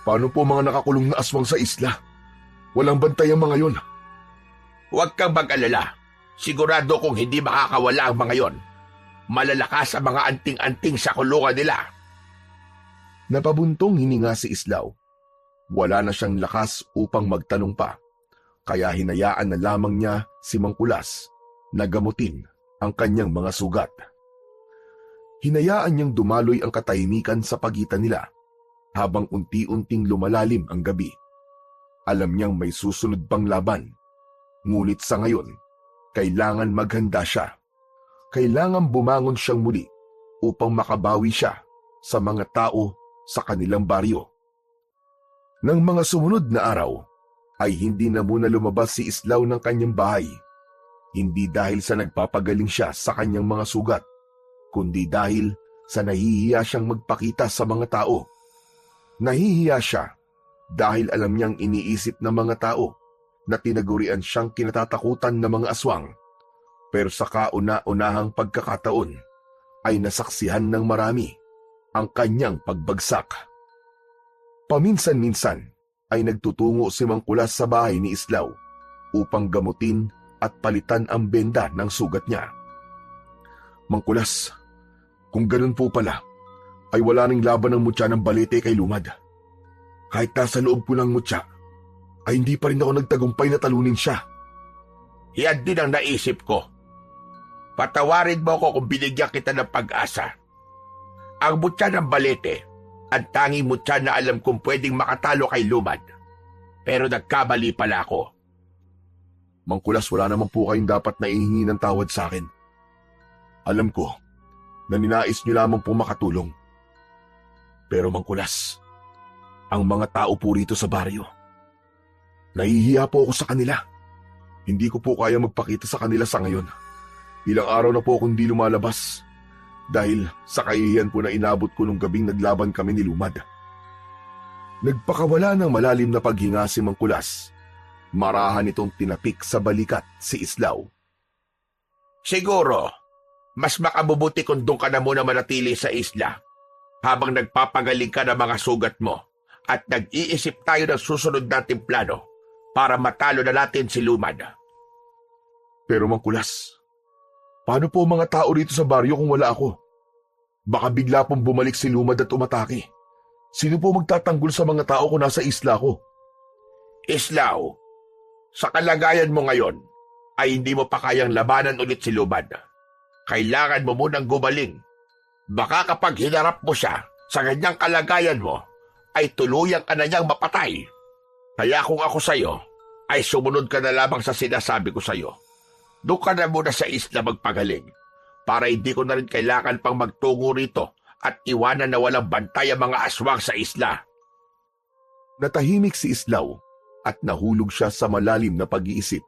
paano po mga nakakulong na aswang sa isla? Walang bantay ang mga yon. Huwag kang mag-alala. Sigurado kong hindi makakawala ang mga yon. Malalakas ang mga anting-anting sa kulungan nila. Napabuntong hininga si Islaw. Wala na siyang lakas upang magtanong pa, kaya hinayaan na lamang niya si Mangkulas na gamutin ang kanyang mga sugat. Hinayaan niyang dumaloy ang katahimikan sa pagitan nila habang unti-unting lumalalim ang gabi. Alam niyang may susunod pang laban, ngunit sa ngayon, kailangan maghanda siya. Kailangan bumangon siyang muli upang makabawi siya sa mga tao sa kanilang baryo. Nang mga sumunod na araw, ay hindi na muna lumabas si Islaw ng kanyang bahay. Hindi dahil sa nagpapagaling siya sa kanyang mga sugat, kundi dahil sa nahihiya siyang magpakita sa mga tao. Nahihiya siya dahil alam niyang iniisip ng mga tao na tinagurian siyang kinatatakutan ng mga aswang. Pero sa kauna-unahang pagkakataon ay nasaksihan ng marami ang kanyang pagbagsak. Paminsan-minsan ay nagtutungo si Mangkulas sa bahay ni Islaw upang gamutin at palitan ang benda ng sugat niya. Mangkulas, kung ganun po pala, ay wala ring laban ng mutya ng balete kay Lumad. Kahit nasa loob ko ng mutya, ay hindi pa rin ako nagtagumpay na talunin siya. Yan din ang naisip ko. Patawarin mo ko kung binigyan kita ng pag-asa. Ang mutya ng balete, ang tanging mutya na alam kong pwedeng makatalo kay Lumad. Pero nagkamali pala ako. Mangkulas, wala naman po kayong dapat na ihingi ng tawad sa akin. Alam ko na ninais niyo lamang po makatulong. Pero Mangkulas, ang mga tao po rito sa baryo, nahihiya po ako sa kanila. Hindi ko po kaya magpakita sa kanila sa ngayon. Ilang araw na po akong di lumalabas dahil sa kahihiyan po na inabot ko nung gabing naglaban kami ni Lumad. Nagpakawala ng malalim na paghinga si Mangkulas. Marahan itong tinapik sa balikat si Islaw. Siguro, mas makabubuti kung doon ka na muna manatili sa isla habang nagpapagaling ka ng mga sugat mo at nag-iisip tayo ng susunod nating plano para matalo na natin si Lumad. Pero Mangkulas, paano po mga tao rito sa baryo kung wala ako? Baka bigla pong bumalik si Lumad at umatake. Sino po magtatanggol sa mga tao kung nasa isla ko? Islaw, sa kalagayan mo ngayon ay hindi mo pa kayang labanan ulit si Lumad. Kailangan mo munang gumaling. Baka kapag hinarap mo siya sa ganyang kalagayan mo, ay tuluyang ka na niyang mapatay. Kaya kung ako sa'yo, ay sumunod ka na lamang sa sinasabi ko sa'yo. Doon ka na muna sa isla magpagaling para hindi ko na rin kailangan pang magtungo rito at iwanan na walang bantay ang mga aswang sa isla. Natahimik si Islaw at nahulog siya sa malalim na pag-iisip.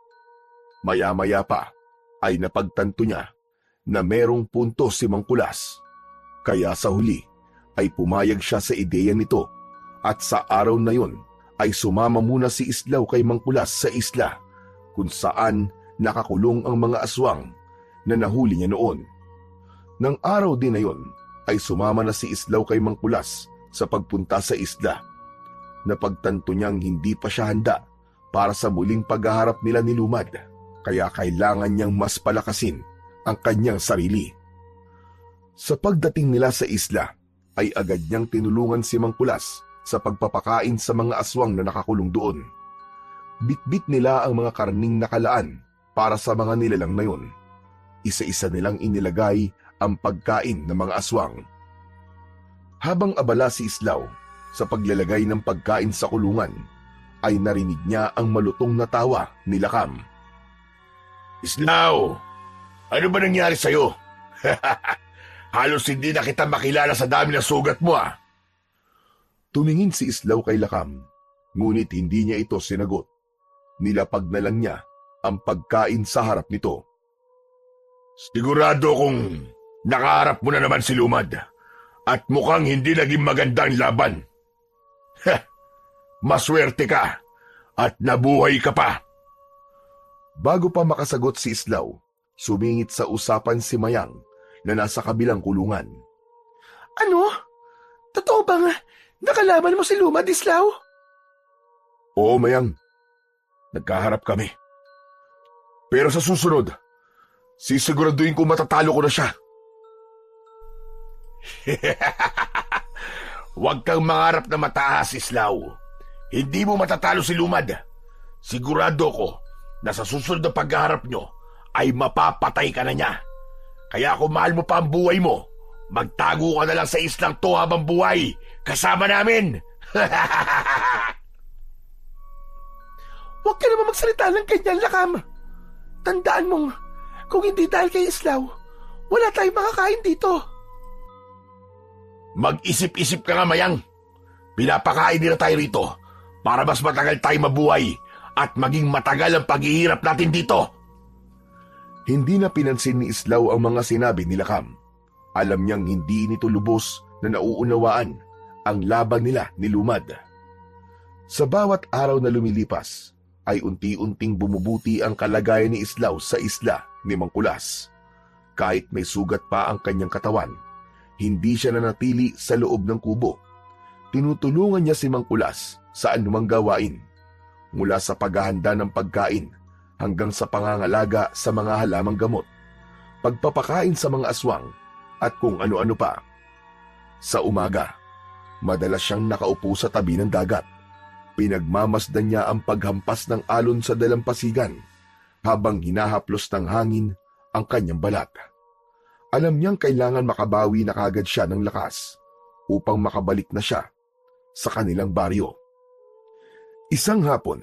Maya-maya pa ay napagtanto niya na merong punto si Mangkulas. Kaya sa huli ay pumayag siya sa ideya nito at sa araw na yon ay sumama muna si Islaw kay Mangkulas sa isla kung saan nakakulong ang mga aswang na nahuli niya noon. Nang araw din na yon ay sumama na si Islaw kay Mangkulas sa pagpunta sa isla. Napagtanto niyang hindi pa siya handa para sa muling paghaharap nila ni Lumad, kaya kailangan niyang mas palakasin ang kanyang sarili. Sa pagdating nila sa isla, ay agad niyang tinulungan si Mangkulas sa pagpapakain sa mga aswang na nakakulong doon. Bitbit nila ang mga karning nakalaan para sa mga nilalang na yun. Isa-isa nilang inilagay ang pagkain ng mga aswang. Habang abala si Islaw sa paglalagay ng pagkain sa kulungan, ay narinig niya ang malutong na tawa ni Lakam. Islaw, ano ba nangyari sa'yo? Halos hindi na kita makilala sa dami ng sugat mo ah. Tumingin si Islaw kay Lakam, ngunit hindi niya ito sinagot. Nilapag na lang niya ang pagkain sa harap nito. Sigurado kong nakaharap mo na naman si Lumad at mukhang hindi naging maganda ang laban. Maswerte ka at nabuhay ka pa. Bago pa makasagot si Islaw, sumingit sa usapan si Mayang na nasa kabilang kulungan. Ano? Totoo bang nakalaban mo si Lumad, Islaw? Oo, Mayang. Nagkaharap kami. Pero sa susunod, sisiguraduhin ko matatalo ko na siya. Huwag kang mangarap na mataas, Islaw. Hindi mo matatalo si Lumad. Sigurado ko na sa susunod na paghaharap nyo ay mapapatay ka na niya. Kaya kung mahal mo pa ang buhay mo, magtago ka na lang sa islang to habang buhay. Kasama namin! Huwag ka naman magsalita ng ganyan, Lakam. Tandaan mong, kung hindi dahil kay Islaw, wala tayong makakain dito. Mag-isip-isip ka nga, Mayang. Pinapakain nila tayo rito para mas matagal tayo mabuhay at maging matagal ang paghihirap natin dito. Hindi na pinansin ni Islaw ang mga sinabi ni Lakam. Alam niyang hindi nito lubos na nauunawaan ang laban nila ni Lumad. Sa bawat araw na lumilipas, ay unti-unting bumubuti ang kalagayan ni Islaw sa isla ni Mangkulas. Kahit may sugat pa ang kanyang katawan, hindi siya nanatili sa loob ng kubo. Tinutulungan niya si Mangkulas sa anumang gawain, mula sa paghahanda ng pagkain hanggang sa pangangalaga sa mga halamang gamot, pagpapakain sa mga aswang at kung ano-ano pa. Sa umaga, madalas siyang nakaupo sa tabi ng dagat. Pinagmamasdan niya ang paghampas ng alon sa dalampasigan habang hinahaplos ng hangin ang kanyang balat. Alam niyang kailangan makabawi na kagad siya ng lakas upang makabalik na siya sa kanilang baryo. Isang hapon,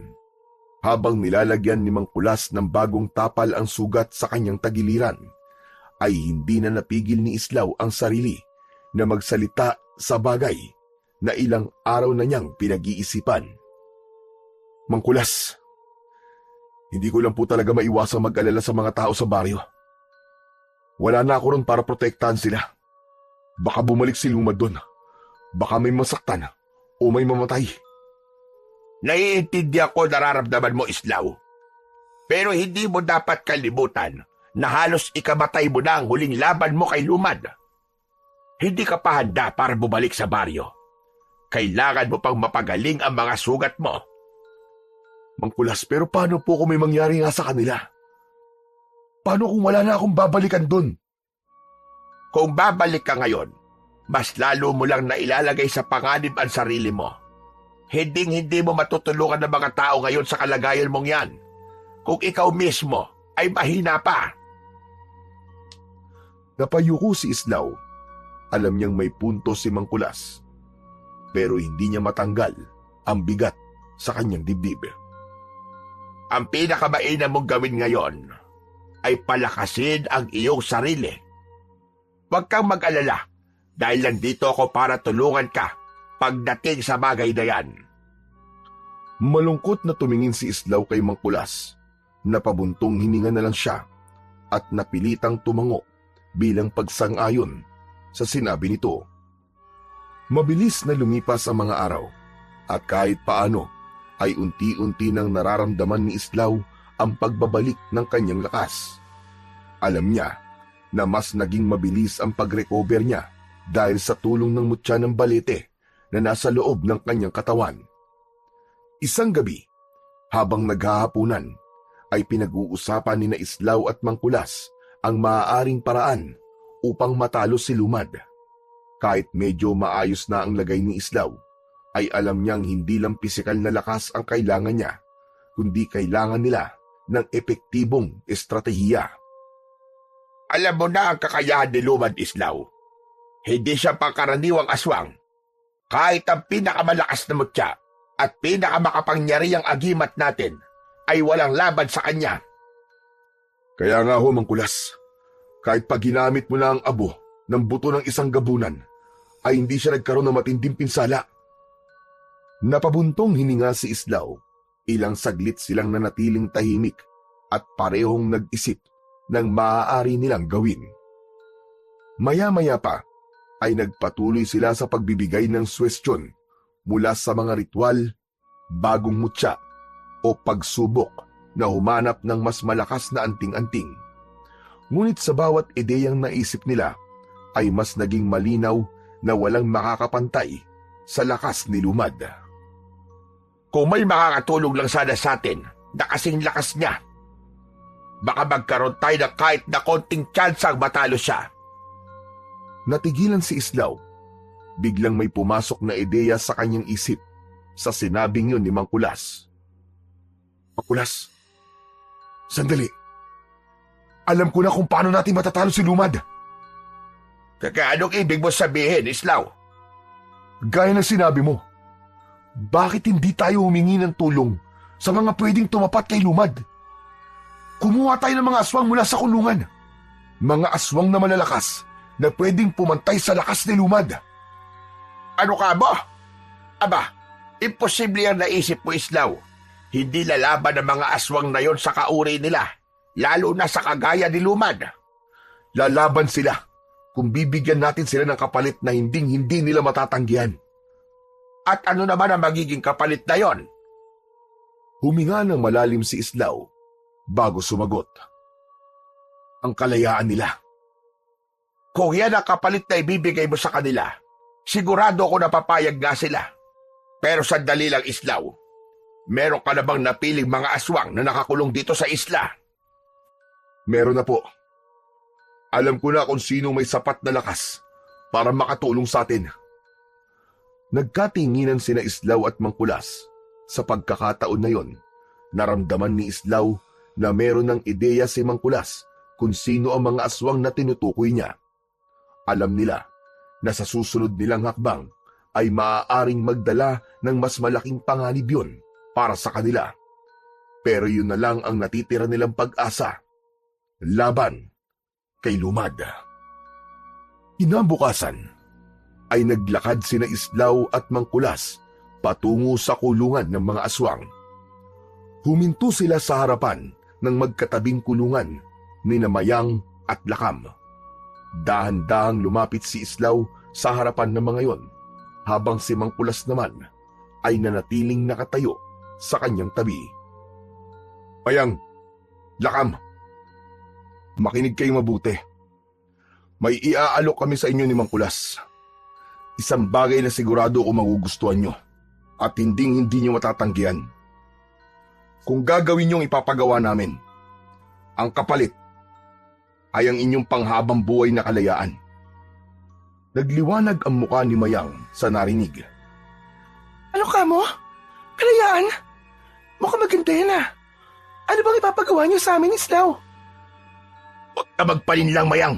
habang nilalagyan ni Mangkulas ng bagong tapal ang sugat sa kanyang tagiliran, ay hindi na napigil ni Islaw ang sarili na magsalita sa bagay na ilang araw na niyang pinag-iisipan. Mangkulas, hindi ko lang po talaga maiwasang mag-alala sa mga tao sa baryo. Wala na ako ron para protektahan sila. Baka bumalik si Lumad doon. Baka may masaktan o may mamatay. Naiintindihan ko nararamdaman mo, Islaw. Pero hindi mo dapat kalimutan na halos ikamatay mo na ang huling laban mo kay Lumad. Hindi ka pa handa para bumalik sa baryo. Kailangan mo pang mapagaling ang mga sugat mo. Mangkulas, pero paano po kung may mangyari nga sa kanila? Paano kung wala na akong babalikan doon? Kung babalik ka ngayon, mas lalo mo lang na ilalagay sa panganib ang sarili mo. Hindi mo matutulungan ng mga tao ngayon sa kalagayan mong yan. Kung ikaw mismo ay mahina pa. Napayuko si Islaw. Alam niyang may punto si Mangkulas. Pero hindi niya matanggal ang bigat sa kanyang dibdib. Ang pinakamainam mong gawin ngayon ay palakasin ang iyong sarili. Huwag kang mag-alala dahil nandito ako para tulungan ka pagdating sa bagay na yan. Malungkot na tumingin si Islaw kay Mangkulas. Napabuntong hininga na lang siya at napilitang tumango bilang pagsang-ayon sa sinabi nito. Mabilis na lumipas ang mga araw at kahit paano ay unti-unti nang nararamdaman ni Islaw ang pagbabalik ng kanyang lakas. Alam niya na mas naging mabilis ang pag-recover niya dahil sa tulong ng mutya ng balete na nasa loob ng kanyang katawan. Isang gabi, habang naghahapunan, ay pinag-uusapan ni na Islaw at Mangkulas ang maaaring paraan upang matalo si Lumad. Kahit medyo maayos na ang lagay ni Islaw, ay alam niyang hindi lang pisikal na lakas ang kailangan niya, kundi kailangan nila ng epektibong estratehiya. Alam mo na ang kakayahan ni Lumad, Islaw. Hindi siya pangkaraniwang aswang. Kahit ang pinakamalakas na mutya at pinakamakapangyarihang agimat natin ay walang laban sa kanya. Kaya nga ho, Mangkulas, kahit pag ginamit mo na ang abo ng buto ng isang gabunan, ay hindi siya nagkaroon ng matinding pinsala. Napabuntong hininga si Islaw. Ilang saglit silang nanatiling tahimik at parehong nag-isip ng maaari nilang gawin. Maya-maya pa ay nagpatuloy sila sa pagbibigay ng suwestyon mula sa mga ritual, bagong mutya o pagsubok na humanap ng mas malakas na anting-anting. Ngunit sa bawat ideyang naisip nila ay mas naging malinaw na walang makakapantay sa lakas ni Lumad. Kung may makakatulong lang sana sa atin na kasing lakas niya, baka magkaroon tayo ng kahit na konting tsansang matalo siya. Natigilan si Islaw. Biglang may pumasok na ideya sa kanyang isip sa sinabing yun ni Mangkulas. Mangkulas, sandali. Alam ko na kung paano natin matatalo si Lumad. Kaya anong ibig mo sabihin, Islaw? Gaya ng sinabi mo, bakit hindi tayo humingi ng tulong sa mga pwedeng tumapat kay Lumad? Kumuha tayo ng mga aswang mula sa kulungan. Mga aswang na malalakas na pwedeng pumantay sa lakas ni Lumad. Ano ka ba? Aba, imposible ang naisip mo, Islaw. Hindi lalaban ang mga aswang na yon sa kauri nila, lalo na sa kagaya ni Lumad. Lalaban sila kung bibigyan natin sila ng kapalit na hindi nila matatanggihan. At ano naman ang magiging kapalit na yon? Huminga ng malalim si Islaw bago sumagot. Ang kalayaan nila. Kung yan ang kapalit na ibibigay mo sa kanila, sigurado ako na papayag nga sila. Pero sandali lang, Islaw. Meron ka na bang napiling mga aswang na nakakulong dito sa isla? Meron na po. Alam ko na kung sino may sapat na lakas para makatulong sa atin. Nagkatinginan sina Islaw at Mangkulas. Sa pagkakataon na yon, naramdaman ni Islaw na meron ng ideya si Mangkulas kung sino ang mga aswang na tinutukoy niya. Alam nila na sa susunod nilang hakbang ay maaaring magdala ng mas malaking panganib yun para sa kanila. Pero yun na lang ang natitira nilang pag-asa. Laban kay Lumad. Kinabukasan ay naglakad sina Islaw at Mangkulas patungo sa kulungan ng mga aswang. Huminto sila sa harapan ng magkatabing kulungan ni Mayang at Lakam. Dahan-dahang lumapit si Islaw sa harapan ng mga yon, habang si Mangkulas naman ay nanatiling nakatayo sa kanyang tabi. Mayang, Lakam, makinig kayo mabuti. May iaalok kami sa inyo ni Mangkulas. Isang bagay na sigurado ko magugustuhan nyo at hindi nyo matatanggihan. Kung gagawin nyong ipapagawa namin, ang kapalit ay ang inyong panghabang buhay na kalayaan. Nagliwanag ang mukha ni Mayang sa narinig. Ano ka mo? Kalayaan? Mukhang maganda yan ah. Ano bang ipapagawa niyo sa amin, Islaw? Huwag ka magpalin lang, Mayang.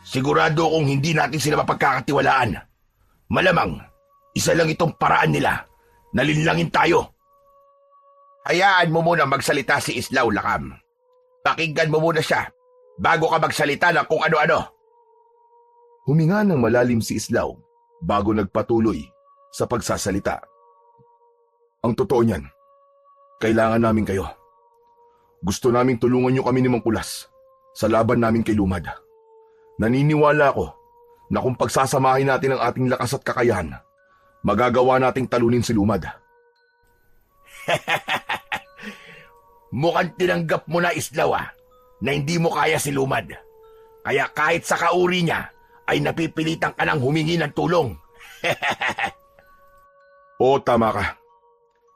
Sigurado kung hindi natin sila mapagkakatiwalaan. Malamang, isa lang itong paraan nila. Nalinlangin tayo. Hayaan mo muna magsalita si Islaw, Lakam. Pakinggan mo muna siya bago ka magsalita ng kung ano-ano. Huminga ng malalim si Islaw bago nagpatuloy sa pagsasalita. Ang totoo niyan, kailangan namin kayo. Gusto naming tulungan niyo kami ni Mangkulas sa laban namin kay Lumad. Naniniwala ako na kung pagsasamahin natin ang ating lakas at kakayahan, magagawa nating talunin si Lumad. Mukhang tinanggap mo na, Islaw, na hindi mo kaya si Lumad. Kaya kahit sa kauri niya, ay napipilitan ka ng humingi ng tulong. Oo, tama ka.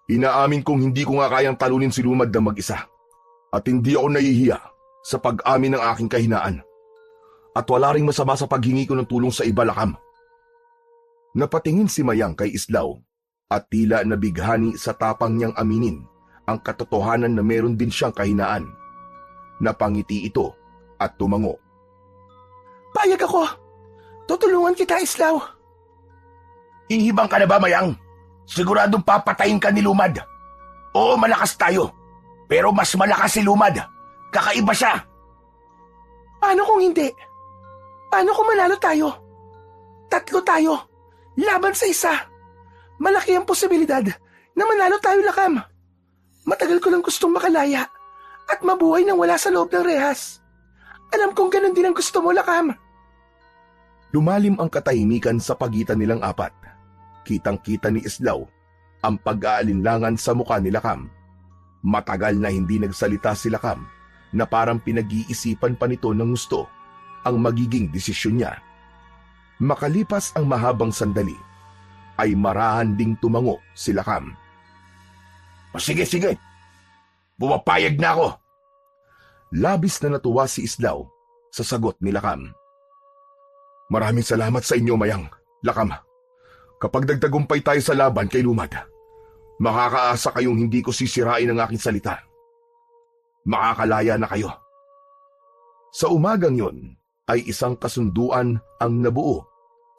Inaamin kong hindi ko nga kayang talunin si Lumad na mag-isa. At hindi ako nahihiya sa pag-amin ng aking kahinaan. At wala ring masama sa paghingi ko ng tulong sa iba, Lakam. Napatingin si Mayang kay Islaw at tila nabighani sa tapang niyang aminin ang katotohanan na meron din siyang kahinaan. Napangiti ito at tumango. Payag ako. Tutulungan kita, Islaw. Ihibang ka na ba, Mayang? Siguradong papatayin ka ni Lumad. Oo, malakas tayo. Pero mas malakas si Lumad. Kakaiba siya. Paano kung hindi? Paano kung manalo tayo? 3 tayo. Laban sa isa. Malaki ang posibilidad na manalo tayo, Lakam. Matagal ko lang gustong makalaya at mabuhay nang wala sa loob ng rehas. Alam kong ganun din ang gusto mo, Lakam. Lumalim ang katahimikan sa pagitan nilang apat. Kitang-kita ni Islaw ang pag-aalinlangan sa mukha ni Lakam. Matagal na hindi nagsalita si Lakam na parang pinag-iisipan pa nito ng gusto ang magiging desisyon niya. Makalipas ang mahabang sandali, ay marahan ding tumango si Lakam. Sige. Bumapayag na ako. Labis na natuwa si Islaw sa sagot ni Lakam. Maraming salamat sa inyo, Mayang. Lakam, kapag nagtagumpay tayo sa laban kay Lumad, makakaasa kayong hindi ko sisirain ang aking salita. Makakalaya na kayo. Sa umagang yon ay isang kasunduan ang nabuo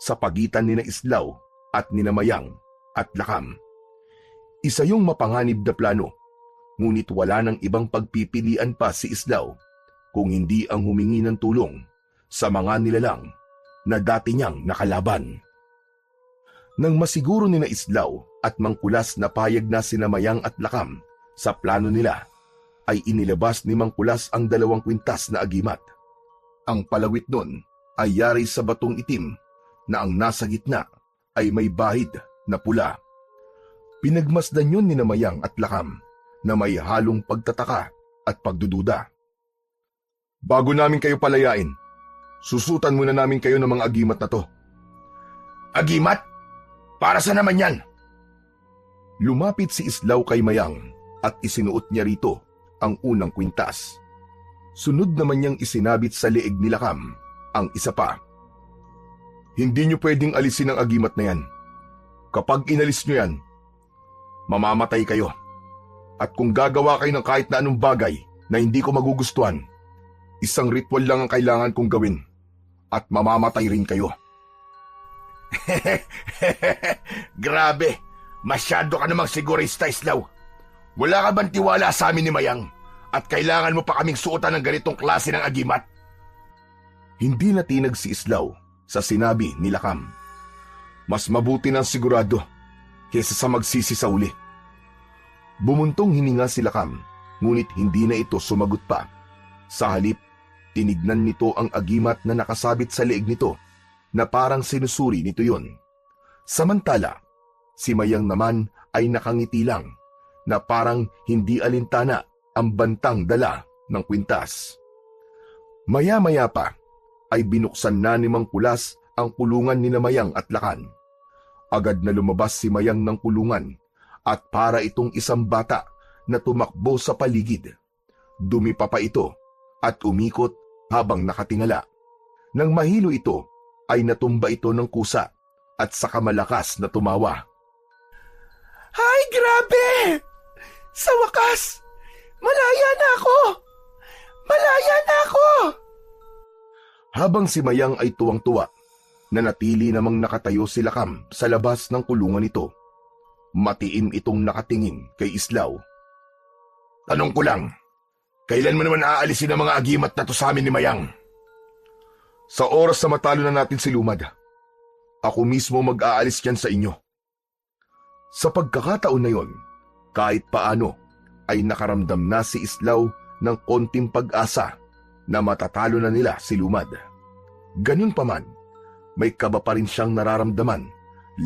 sa pagitan nina Islaw at nina Mayang at Lakam. Isa yung mapanganib na plano, ngunit wala ng ibang pagpipilian pa si Islaw kung hindi ang humingi ng tulong sa mga nilalang na dati niyang nakalaban. Nang masiguro nina Islaw at Mangkulas na payag na sina Mayang at Lakam sa plano nila, ay inilabas ni Mangkulas ang 2 kwintas na agimat. Ang palawit nun ay yari sa batong itim na ang nasa gitna ay may bahid na pula. Pinagmasdan yun ni Mayang at Lakam na may halong pagtataka at pagdududa. Bago namin kayo palayain, susutan muna namin kayo ng mga agimat na to. Agimat? Para sa naman yan? Lumapit si Islaw kay Mayang at isinuot niya rito ang unang kwintas. Sunod naman niyang isinabit sa leeg ni Lakam ang isa pa. Hindi niyo pwedeng alisin ang agimat na yan. Kapag inalis niyo yan, mamamatay kayo. At kung gagawa kayo ng kahit na anong bagay na hindi ko magugustuhan, isang ritual lang ang kailangan kong gawin at mamamatay rin kayo. Grabe, masyado ka namang sigurista, Islaw. Wala ka bang tiwala sa amin ni Mayang at kailangan mo pa kaming suotan ng ganitong klase ng agimat? Hindi natinag si Islaw sa sinabi ni Lakam. Mas mabuti ng sigurado kaysa sa magsisi sa uli. Bumuntong hininga si Lakam, ngunit hindi na ito sumagot pa. Sa halip, tinignan nito ang agimat na nakasabit sa leeg nito na parang sinusuri nito yon. Samantala, si Mayang naman ay nakangiti lang na parang hindi alintana ang bantang dala ng kwintas. Maya-maya pa ay binuksan na ni Mangkulas ang kulungan ni Mayang at Lakan. Agad na lumabas si Mayang ng kulungan at para itong isang bata na tumakbo sa paligid. Dumipa pa ito at umikot habang nakatingala. Nang mahilo ito, ay natumba ito ng kusa at saka malakas na tumawa. Ay, grabe! Sa wakas, malaya na ako! Malaya na ako! Habang si Mayang ay tuwang-tuwa, nanatili namang nakatayo si Lakam sa labas ng kulungan nito. Matiim itong nakatingin kay Islaw. Tanong ko lang, kailan mo naman aalisin ang mga agimat na to sa amin ni Mayang? Sa oras na matalo na natin si Lumad, ako mismo mag-aalis yan sa inyo. Sa pagkakataon na yon, kahit paano ay nakaramdam na si Islaw ng konting pag-asa na matatalo na nila si Lumad. Ganun pa man, may kaba pa rin siyang nararamdaman,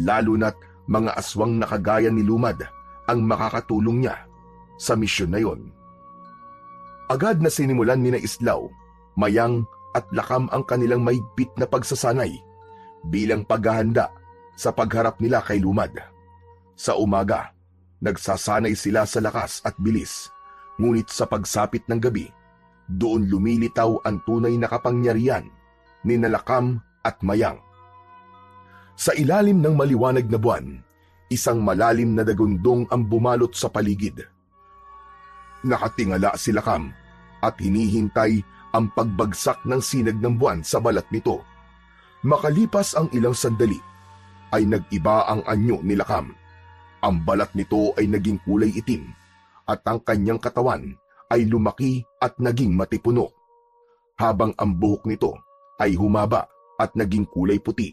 lalo na't mga aswang na kagaya ni Lumad ang makakatulong niya sa misyon na yon. Agad na sinimulan ni na Islaw, Mayang at Lakam ang kanilang mahigpit na pagsasanay bilang paghahanda sa pagharap nila kay Lumad. Sa umaga, nagsasanay sila sa lakas at bilis, ngunit sa pagsapit ng gabi, doon lumilitaw ang tunay na kapangyarihan ni Lakam at Mayang. Sa ilalim ng maliwanag na buwan, isang malalim na dagundong ang bumalot sa paligid. Nakatingala si Lakam at hinihintay ang pagbagsak ng sinag ng buwan sa balat nito. Makalipas ang ilang sandali, ay nag-iba ang anyo ni Lakam. Ang balat nito ay naging kulay itim at ang kanyang katawan ay lumaki at naging matipuno, habang ang buhok nito ay humaba at naging kulay puti.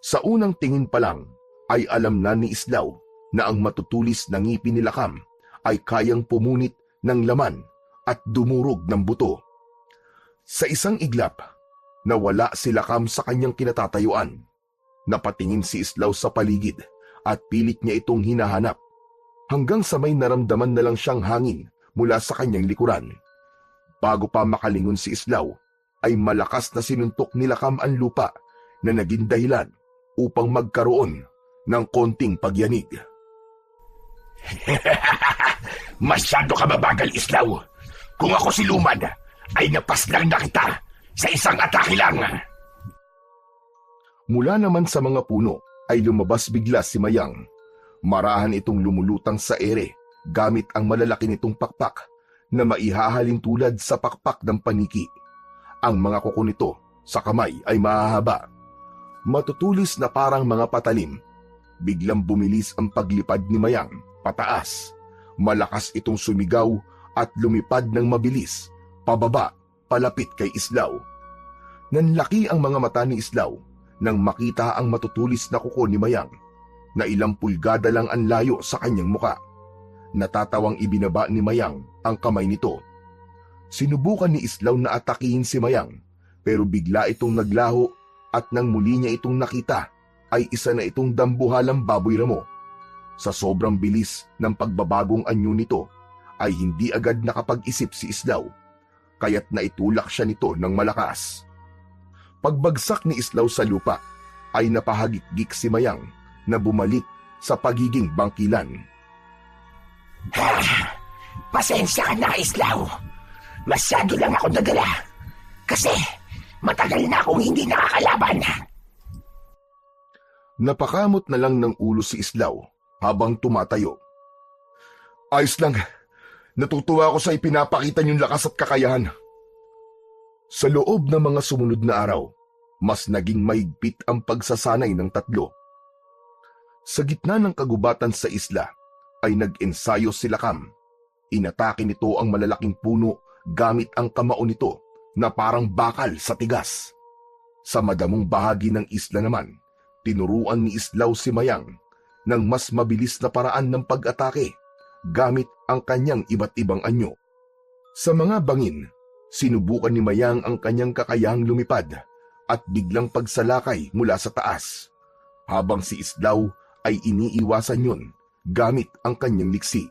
Sa unang tingin pa lang ay alam na ni Islaw na ang matutulis na ngipin ni Lakam ay kayang pumunit ng laman at dumurog ng buto. Sa isang iglap, nawala si Lakam sa kanyang kinatatayuan. Napatingin si Islaw sa paligid at pilit niya itong hinahanap, hanggang sa may naramdaman na lang siyang hangin mula sa kanyang likuran. Bago pa makalingon si Islaw, ay malakas na sinuntok ni Lakam ang lupa na naging dahilan upang magkaroon ng konting pagyanig. Masyado ka mabagal, Islaw. Kung ako si Lumad, ay napaslang na kita sa isang atake lang. Mula naman sa mga puno ay lumabas bigla si Mayang. Marahan itong lumulutang sa ere gamit ang malalaki nitong pakpak na maihahalin tulad sa pakpak ng paniki. Ang mga kuko nito sa kamay ay mahahaba. Matutulis na parang mga patalim. Biglang bumilis ang paglipad ni Mayang pataas. Malakas itong sumigaw at lumipad ng mabilis, pababa, palapit kay Islaw. Nanlaki ang mga mata ni Islaw nang makita ang matutulis na kuko ni Mayang, na ilang pulgada lang ang layo sa kanyang muka. Natatawang ibinaba ni Mayang ang kamay nito. Sinubukan ni Islaw na atakihin si Mayang, pero bigla itong naglaho at nang muli niya itong nakita, ay isa na itong dambuhalang baboy ramo. Sa sobrang bilis ng pagbabagong anyo nito, ay hindi agad nakapag-isip si Islaw, kaya't naitulak siya nito ng malakas. Pagbagsak ni Islaw sa lupa, ay napahagik-gik si Mayang na bumalik sa pagiging bangkilan. Pasensya ka na, Islaw. Masyado lang ako nadala. Kasi matagal na akong hindi nakakalaban. Napakamot na lang ng ulo si Islaw habang tumatayo. Ayos lang. Natutuwa ako sa ipinapakita niyong lakas at kakayahan. Sa loob ng mga sumunod na araw, mas naging mahigpit ang pagsasanay ng tatlo. Sa gitna ng kagubatan sa isla, ay nag-ensayo si Lakam. Inatake nito ang malalaking puno gamit ang kamao nito na parang bakal sa tigas. Sa madamong bahagi ng isla naman, tinuruan ni Islaw si Mayang ng mas mabilis na paraan ng pag-atake gamit ang kanyang iba't ibang anyo. Sa mga bangin, sinubukan ni Mayang ang kanyang kakayahang lumipad at biglang pagsalakay mula sa taas, habang si Islaw ay iniiwasan yun gamit ang kanyang liksi.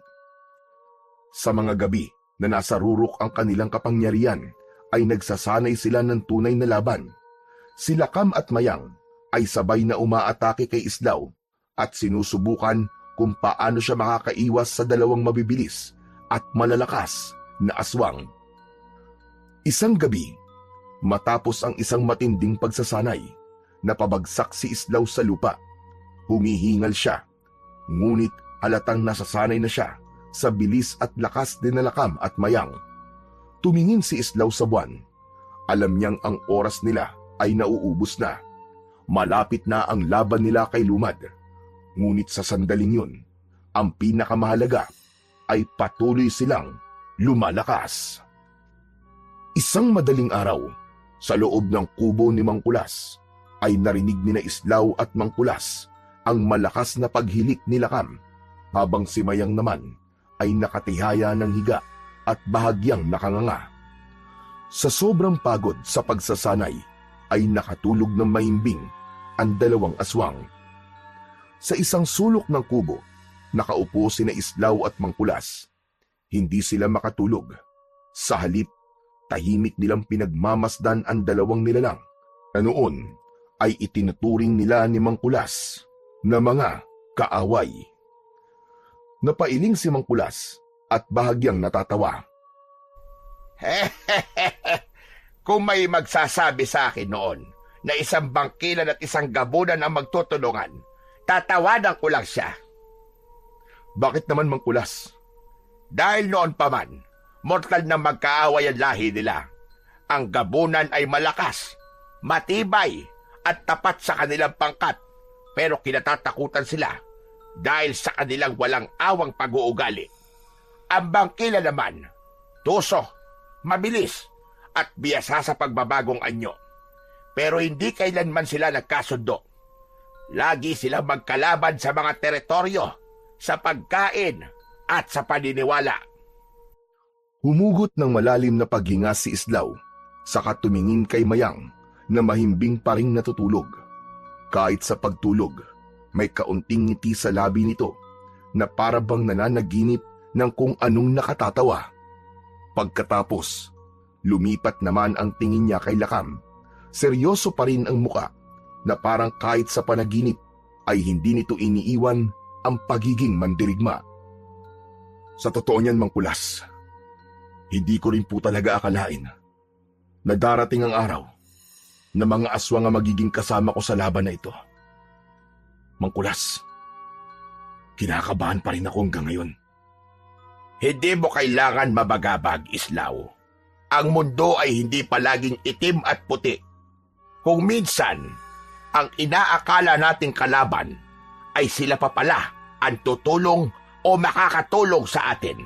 Sa mga gabi na nasa rurok ang kanilang kapangyarihan, ay nagsasanay sila ng tunay na laban. Si Lakam at Mayang ay sabay na umaatake kay Islaw at sinusubukan kung paano siya makakaiwas sa dalawang mabibilis at malalakas na aswang. Isang gabi, matapos ang isang matinding pagsasanay, napabagsak si Islaw sa lupa. Humihingal siya, ngunit halatang nasasanay na siya sa bilis at lakas din na Lakam at Mayang. Tumingin si Islaw sa buwan. Alam niyang ang oras nila ay nauubos na. Malapit na ang laban nila kay Lumad. Ngunit sa sandaling yun, ang pinakamahalaga ay patuloy silang lumalakas. Isang madaling araw, sa loob ng kubo ni Mang Kulas, ay narinig ni na Islaw at Mang Kulas ang malakas na paghilik ni Lakam, habang si Mayang naman ay nakatihaya ng higa at bahagyang nakanganga. Sa sobrang pagod sa pagsasanay, ay nakatulog ng mahimbing ang dalawang aswang. Sa isang sulok ng kubo, nakaupo sina Islaw at Mangkulas. Hindi sila makatulog. Sa halip, tahimik nilang pinagmamasdan ang dalawang nilalang na noon ay itinuturing nila ni Mangkulas na mga kaaway. Napailing si Mangkulas at bahagyang natatawa. Kung may magsasabi sa akin noon na isang bangkilan at isang gabunan ang magtutulungan, tatawanan ko lang siya. Bakit naman, Mangkulas? Dahil noon pa man, mortal na magkaaway ang lahi nila. Ang gabunan ay malakas, matibay, at tapat sa kanilang pangkat, pero kinatatakutan sila dahil sa kanilang walang awang pag-uugali. Ang bangkila naman, tuso, mabilis, at biyasa sa pagbabagong anyo. Pero hindi kailanman sila nagkasundo. Lagi silang magkalaban sa mga teritoryo, sa pagkain, at sa paniniwala. Humugot ng malalim na paghinga si Islaw, saka tumingin kay Mayang na mahimbing pa ring natutulog. Kahit sa pagtulog, may kaunting ngiti sa labi nito na para bang nananaginip ng kung anong nakatatawa. Pagkatapos, lumipat naman ang tingin niya kay Lakam. Seryoso pa rin ang muka na parang kahit sa panaginip ay hindi nito iniiwan ang pagiging mandirigma. Sa totoo niyan, Mangkulas, hindi ko rin po talaga akalain na darating ang araw na mga aswang ang magiging kasama ko sa laban na ito. Mangkulas, kinakabahan pa rin ako hanggang ngayon. Hindi mo kailangan mabagabag, Islaw. Ang mundo ay hindi palaging itim at puti. Kung minsan, ang inaakala nating kalaban ay sila pa pala ang tutulong o makakatulong sa atin.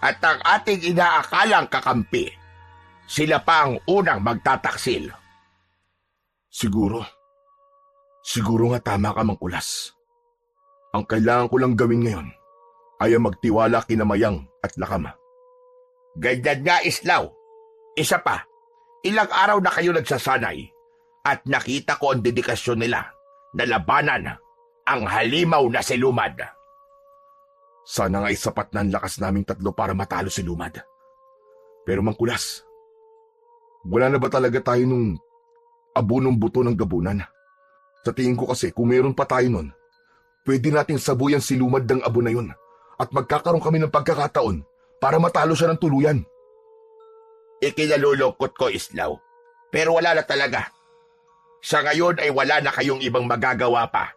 At ang ating inaakalang kakampi, sila pa ang unang magtataksil. Siguro nga tama ka, Mangkulas. Ang kailangan ko lang gawin ngayon ay ang magtiwala kina Mayang at Lakam. Ganyan nga, Islaw. Isa pa, ilang araw na kayo nagsasanay at nakita ko ang dedikasyon nila na labanan ang halimaw na si Lumad. Sana nga isapat na ang lakas naming tatlo para matalo si Lumad. Pero Mangkulas, wala na ba talaga tayo nung abunong buto ng gabunan? Sa tingin ko kasi kung meron pa tayo nun, pwede nating sabuyan si Lumad ng abo na yun at magkakaroon kami ng pagkakataon para matalo siya ng tuluyan. Ikinalulungkot ko, Islaw, pero wala na talaga. Sa ngayon ay wala na kayong ibang magagawa pa,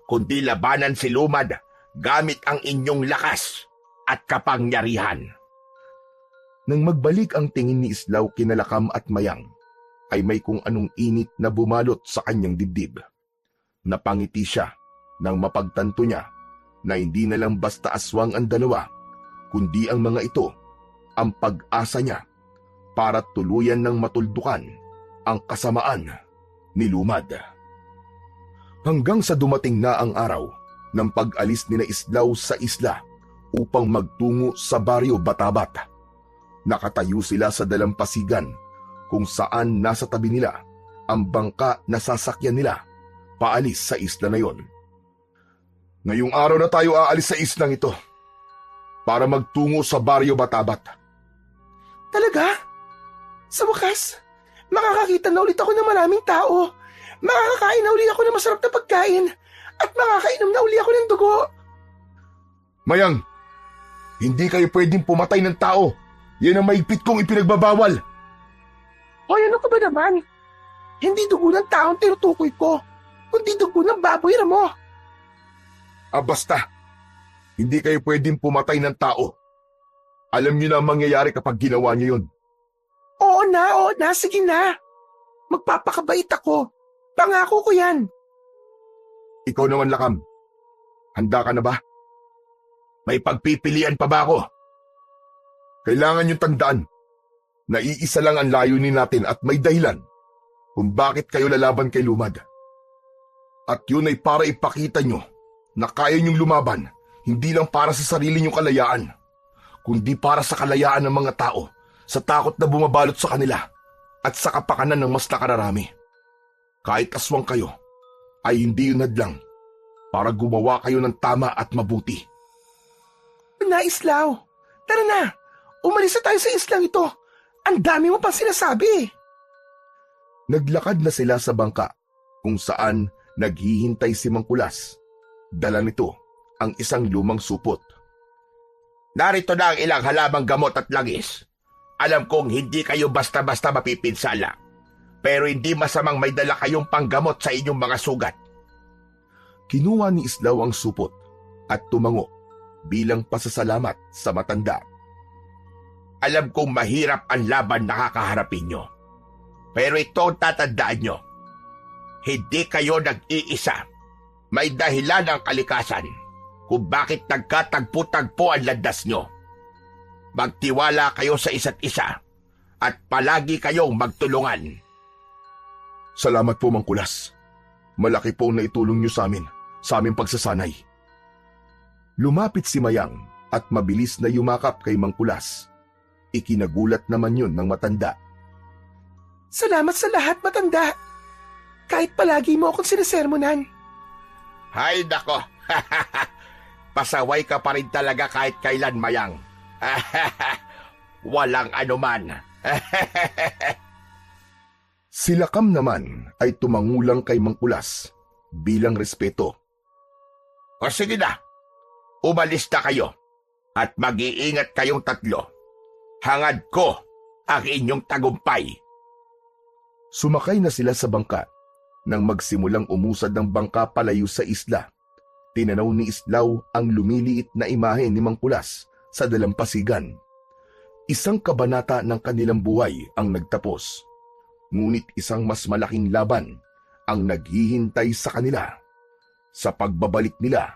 kundi labanan si Lumad gamit ang inyong lakas at kapangyarihan. Nang magbalik ang tingin ni Islaw kina Lakam at Mayang, ay may kung anong init na bumalot sa kanyang dibdib. Napangiti siya nang mapagtanto niya na hindi na lang basta aswang ang dalawa, kundi ang mga ito ang pag-asa niya para tuluyan ng matuldukan ang kasamaan ni Lumad. Hanggang sa dumating na ang araw ng pag-alis ni na Islaw sa isla upang magtungo sa baryo Batabat. Nakatayo sila sa dalampasigan kung saan nasa tabi nila ang bangka na sasakyan nila paalis sa isla na yon. Ngayong araw na tayo aalis sa islang ito para magtungo sa baryo Batabat. Talaga? Sa wakas, makakakita na ulit ako ng maraming tao. Makakakain na ulit ako ng masarap na pagkain. At makakainom na ulit ako ng dugo. Mayang, hindi kayo pwedeng pumatay ng tao. Yan ang mahigpit kong ipinagbabawal. O ano ka ba naman? Hindi dugo ng taong tinutukoy ko, kundi dugo ng baboy, Ramo. Basta, hindi kayo pwedeng pumatay ng tao. Alam niyo na ang mangyayari kapag ginawa niyo yun. Oo na, sige na. Magpapakabait ako. Pangako ko yan. Ikaw naman, Lakam. Handa ka na ba? May pagpipilian pa ba ako? Kailangan niyong tandaan na iisa lang ang layunin natin at may dahilan kung bakit kayo lalaban kay Lumad. At yun ay para ipakita niyo na kaya niyong lumaban hindi lang para sa sarili niyong kalayaan, kundi para sa kalayaan ng mga tao sa takot na bumabalot sa kanila at sa kapakanan ng mas nakararami. Kahit aswang kayo, ay hindi yun hadlang para gumawa kayo ng tama at mabuti. Na Islaw, tara na. Umalis na tayo sa islang ito. Ang dami mo pang sinasabi. Naglakad na sila sa bangka kung saan naghihintay si Mang Kulas. Dala nito ang isang lumang supot. Narito na ang ilang halamang gamot at langis. Alam kong hindi kayo basta-basta mapipinsala. Pero hindi masamang may dala kayong panggamot sa inyong mga sugat. Kinuha ni Islaw ang supot at tumango bilang pasasalamat sa matanda. Alam kong mahirap ang laban na kakaharapin nyo. Pero ito ang tatandaan nyo. Hindi kayo nag-iisa. May dahilan ang kalikasan kung bakit nagkatagpo-tagpo ang landas nyo. Magtiwala kayo sa isa't isa at palagi kayong magtulungan. Salamat po, Mang Kulas. Malaki po na itulong niyo sa aming pagsasanay. Lumapit si Mayang at mabilis na yumakap kay Mang Kulas. Ikinagulat naman yun ng matanda. Salamat sa lahat, matanda. Kahit palagi mo akong sinasermonan. Hay nako, pasaway ka pa rin talaga kahit kailan, Mayang. Walang anuman. Si Lakam naman ay tumangulang kay Mang Kulas bilang respeto. O sige na, umalis na kayo at mag-iingat kayong tatlo. Hangad ko ang inyong tagumpay. Sumakay na sila sa bangka. Nang magsimulang umusad ng bangka palayo sa isla, tinanaw ni Islaw ang lumiliit na imahe ni Mang Kulas sa dalampasigan. Isang kabanata ng kanilang buhay ang nagtapos. Ngunit isang mas malaking laban ang naghihintay sa kanila sa pagbabalik nila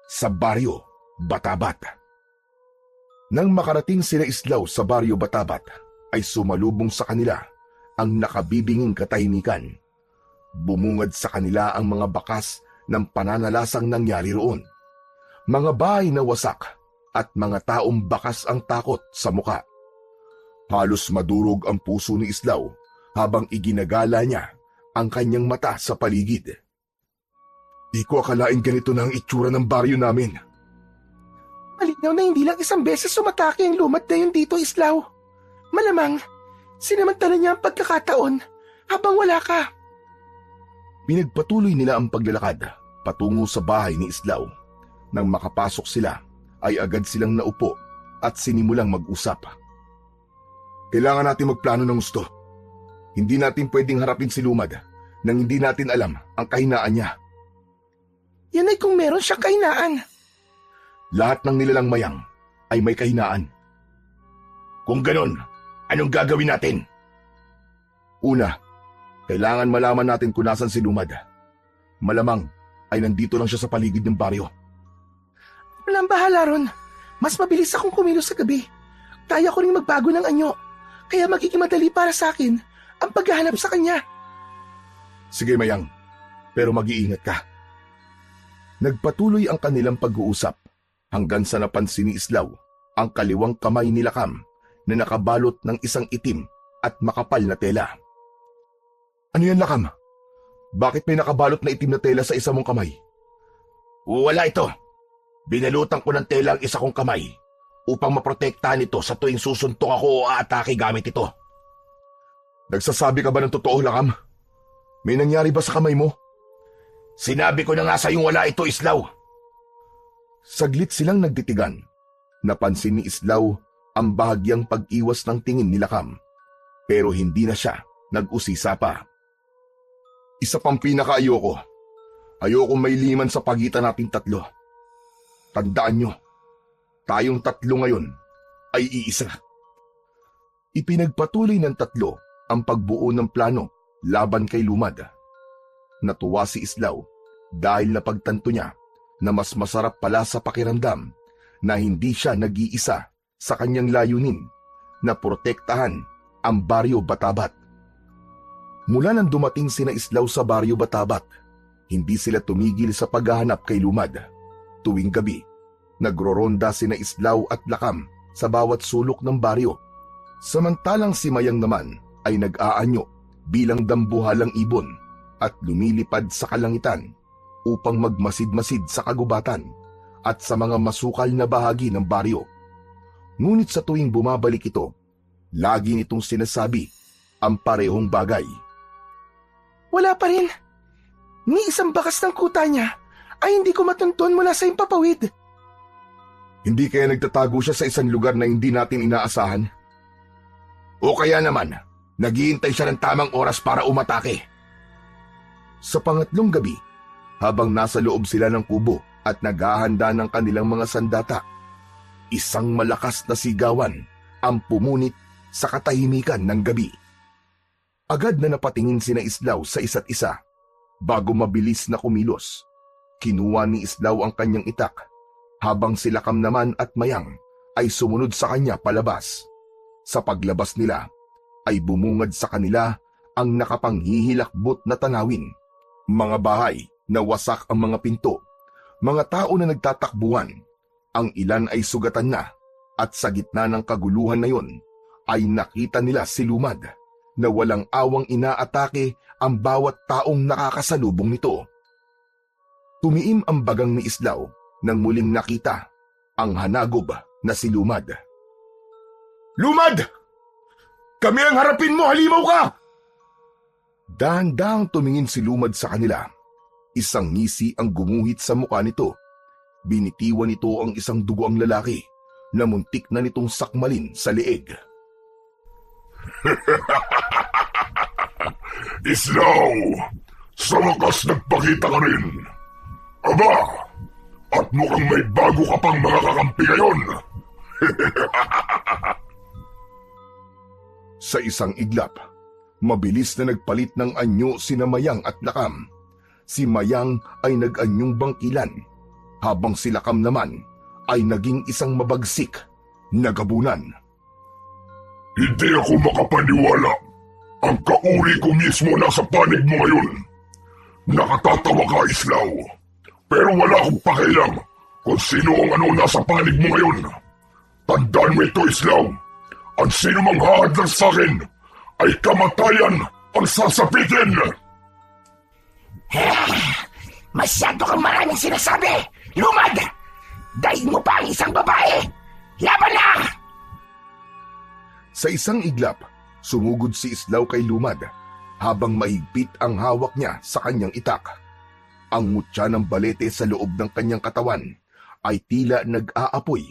sa Baryo Batabat. Nang makarating sila Islaw sa Baryo Batabat, ay sumalubong sa kanila ang nakabibinging katahimikan. Bumungad sa kanila ang mga bakas ng pananalasang nangyari roon. Mga bahay na wasak at mga taong bakas ang takot sa muka. Halos madurog ang puso ni Islaw habang iginagala niya ang kanyang mata sa paligid. Di ko akalain ganito na ang itsura ng baryo namin. Malinaw na hindi lang isang beses sumatake ang lumad na yun dito, Islaw. Malamang, sinamantala niya ang pagkakataon habang wala ka. Pinagpatuloy nila ang paglalakad patungo sa bahay ni Islaw. Nang makapasok sila, ay agad silang naupo at sinimulang mag-usap. Kailangan natin magplano ng gusto. Hindi natin pwedeng harapin si Lumad nang hindi natin alam ang kahinaan niya. Yan ay kung meron siyang kahinaan. Lahat ng nilalang Mayang ay may kahinaan. Kung ganon, anong gagawin natin? Una, kailangan malaman natin kung nasan si Lumad. Malamang ay nandito lang siya sa paligid ng baryo. Walang bahala ron. Mas mabilis akong kumilos sa gabi. Kaya ko rin magbago ng anyo. Kaya magiging madali para sa akin ang paghahanap sa kanya. Sige Mayang, pero mag-iingat ka. Nagpatuloy ang kanilang pag-uusap hanggang sa napansin ni Islaw ang kaliwang kamay ni Lakam na nakabalot ng isang itim at makapal na tela. Ano yan, Lakam? Bakit may nakabalot na itim na tela sa isa mong kamay? Wala ito. Binalutan ko ng tela ang isa kong kamay upang maprotektahan ito sa tuwing susuntok ako o aatake gamit ito. Nagsasabi ka ba ng totoo, Lakam? May nangyari ba sa kamay mo? Sinabi ko na nga sa'yong wala ito, Islaw. Saglit silang nagtitigan. Napansin ni Islaw ang bahagyang pag-iwas ng tingin ni Lakam. Pero hindi na siya nag-usisa pa. Isa pang pinakaayoko. Ayokong may liman sa pagitan nating tatlo. Tandaan nyo, tayong tatlo ngayon ay iisa. Ipinagpatuloy ng tatlo ang pagbuo ng plano laban kay Lumad. Natuwa si Islaw dahil napagtanto niya na mas masarap pala sa pakiramdam na hindi siya nag-iisa sa kanyang layunin na protektahan ang Baryo Batabat. Mula nang dumating sina Islaw sa Baryo Batabat, hindi sila tumigil sa paghahanap kay Lumad. Tuwing gabi, nagroronda sina Islaw at Lakam sa bawat sulok ng baryo. Samantalang si Mayang naman ay nag-aanyo bilang dambuhalang ibon at lumilipad sa kalangitan upang magmasid-masid sa kagubatan at sa mga masukal na bahagi ng baryo. Ngunit sa tuwing bumabalik ito, lagi nitong sinasabi ang parehong bagay. Wala pa rin. Ni isang bakas ng kuta niya ay hindi ko matunton mula sa impapawid. Hindi kaya nagtatago siya sa isang lugar na hindi natin inaasahan? O kaya naman, naghihintay siya ng tamang oras para umatake? Sa pangatlong gabi, habang nasa loob sila ng kubo at naghahanda ng kanilang mga sandata, isang malakas na sigawan ang pumunit sa katahimikan ng gabi. Agad na napatingin sina Islaw sa isa't isa. Bago mabilis na kumilos, kinuha ni Islaw ang kanyang itak, habang si Lakam naman at Mayang ay sumunod sa kanya palabas. Sa paglabas nila, ay bumungad sa kanila ang nakapanghihilakbot na tanawin. Mga bahay na wasak ang mga pinto, mga tao na nagtatakbuhan, ang ilan ay sugatan na, at sa gitna ng kaguluhan na yon, ay nakita nila si Lumad na walang awang inaatake ang bawat taong nakakasalubong nito. Tumiim ang bagang ni Islaw nang muling nakita ang hanagob na si Lumad. Lumad! Kami ang harapin mo, halimaw ka! Dahan-dahang tumingin si Lumad sa kanila. Isang ngisi ang gumuhit sa mukha nito. Binitiwan nito ang isang dugoang lalaki na muntik na nitong sakmalin sa leeg. Islaw! Sa wakas nagpakita ka rin. Aba! At mukhang may bago ka pang mga kakampi ngayon. Sa isang iglap, mabilis na nagpalit ng anyo sina Mayang at Lakam. Si Mayang ay nag-anyong bangkilan, habang si Lakam naman ay naging isang mabagsik na gabunan. Hindi ako makapaniwala. Ang kauri ko mismo nasa panig mo ngayon. Nakatatawa ka, Islaw. Pero wala akong pakialam kung sino ang ano nasa panig mo ngayon. Tandaan mo ito, Islaw. Ang sino mang hahadlang sa akin ay kamatayan ang sasapitin. Masyado kang maraming sinasabi! Lumad! Dahil mo pa ang isang babae! Laban na! Sa isang iglap, sumugod si Islaw kay Lumad habang mahigpit ang hawak niya sa kanyang itak. Ang mutya ng balete sa loob ng kanyang katawan ay tila nag-aapoy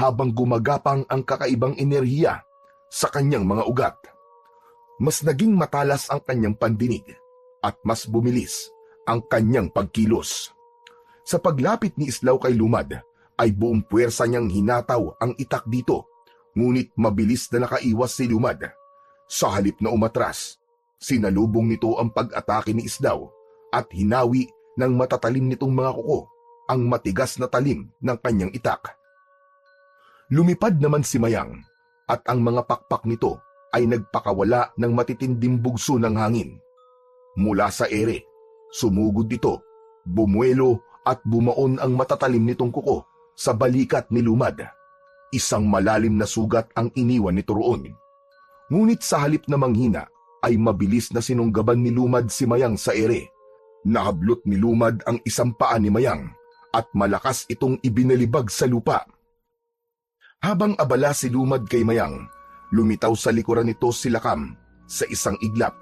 habang gumagapang ang kakaibang enerhiya sa kanyang mga ugat. Mas naging matalas ang kanyang pandinig at mas bumilis ang kanyang pagkilos. Sa paglapit ni Islaw kay Lumad, ay buong puwersa niyang hinataw ang itak dito, ngunit mabilis na nakaiwas si Lumad. Sa halip na umatras, sinalubong nito ang pag-atake ni Islaw at hinawi ng matatalim nitong mga kuko ang matigas na talim ng kanyang itak. Lumipad naman si Mayang at ang mga pakpak nito ay nagpakawala ng matitinding bugso ng hangin. Mula sa ere, sumugod ito, bumuelo at bumaon ang matatalim nitong kuko sa balikat ni Lumad. Isang malalim na sugat ang iniwan nito roon. Ngunit sa halip na manghina ay mabilis na sinunggaban ni Lumad si Mayang sa ere. Nahablot ni Lumad ang isang paa ni Mayang at malakas itong ibinalibag sa lupa. Habang abala si Lumad kay Mayang, lumitaw sa likuran nito si Lakam sa isang iglap.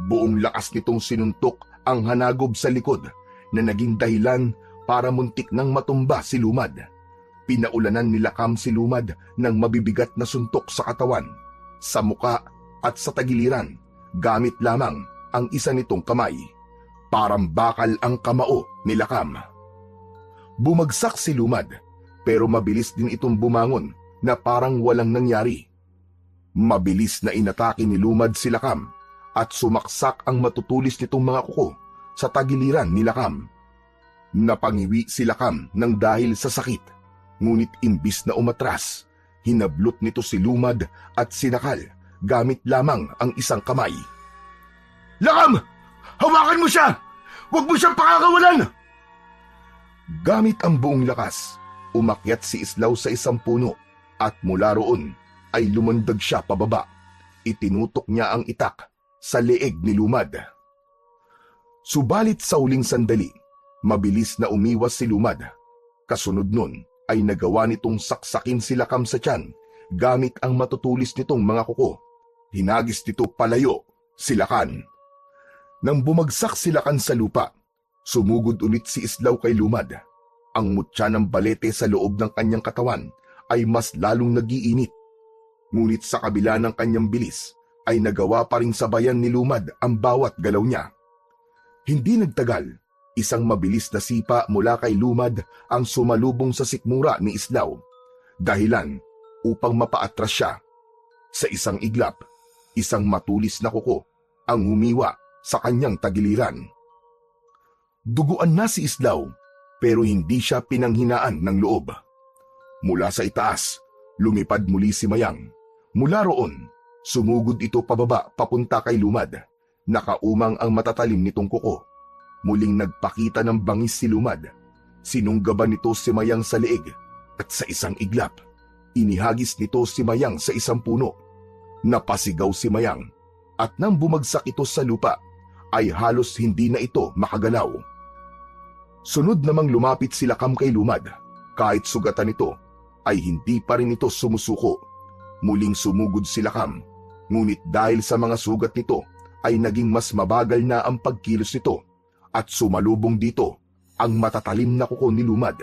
Buong lakas nitong sinuntok ang hanagob sa likod na naging dahilan para muntik nang matumba si Lumad. Pinaulanan ni Lakam si Lumad ng mabibigat na suntok sa katawan, sa muka at sa tagiliran, gamit lamang ang isa nitong kamay. Parang bakal ang kamao ni Lakam. Bumagsak si Lumad, pero mabilis din itong bumangon na parang walang nangyari. Mabilis na inatake ni Lumad si Lakam at sumaksak ang matutulis nitong mga kuko sa tagiliran ni Lakam. Napangiwi si Lakam ng dahil sa sakit, ngunit imbis na umatras, hinablot nito si Lumad at sinakal gamit lamang ang isang kamay. Lakam! Hawakan mo siya! Huwag mo siyang pakakawalan! Gamit ang buong lakas, umakyat si Islaw sa isang puno at mula roon ay lumundag siya pababa. Itinutok niya ang itak sa leeg ni Lumad. Subalit sa huling sandali, Mabilis na umiwas si Lumad. Kasunod nun ay nagawa nitong saksakin si Lakam sa tiyan gamit ang matutulis nitong mga kuko. Hinagis nito palayo si Lakan. Nang bumagsak si Lakan sa lupa, sumugod ulit si Islaw kay Lumad. Ang mutya ng balete sa loob ng kanyang katawan ay mas lalong nagiinit. Ngunit sa kabila ng kanyang bilis, ay nagawa pa rin sabayan ni Lumad ang bawat galaw niya. Hindi nagtagal, isang mabilis na sipa mula kay Lumad ang sumalubong sa sikmura ni Islaw. Dahilan upang mapaatras siya. Sa isang iglap, isang matulis na kuko ang humiwa sa kanyang tagiliran. Duguan na si Islaw pero hindi siya pinanghinaan ng loob. Mula sa itaas, lumipad muli si Mayang. Mula roon, sumugod ito pababa papunta kay Lumad. Nakaumang ang matatalim nitong kuko. Muling nagpakita ng bangis si Lumad. Sinunggaban nito si Mayang sa leeg at sa isang iglap, inihagis nito si Mayang sa isang puno. Napasigaw si Mayang at nang bumagsak ito sa lupa, ay halos hindi na ito makagalaw. Sunod namang lumapit si Lakam kay Lumad. Kahit sugatan ito, ay hindi pa rin ito sumusuko. Muling sumugod si Lakam, ngunit dahil sa mga sugat nito, ay naging mas mabagal na ang pagkilos nito at sumalubong dito ang matatalim na kuko ni Lumad.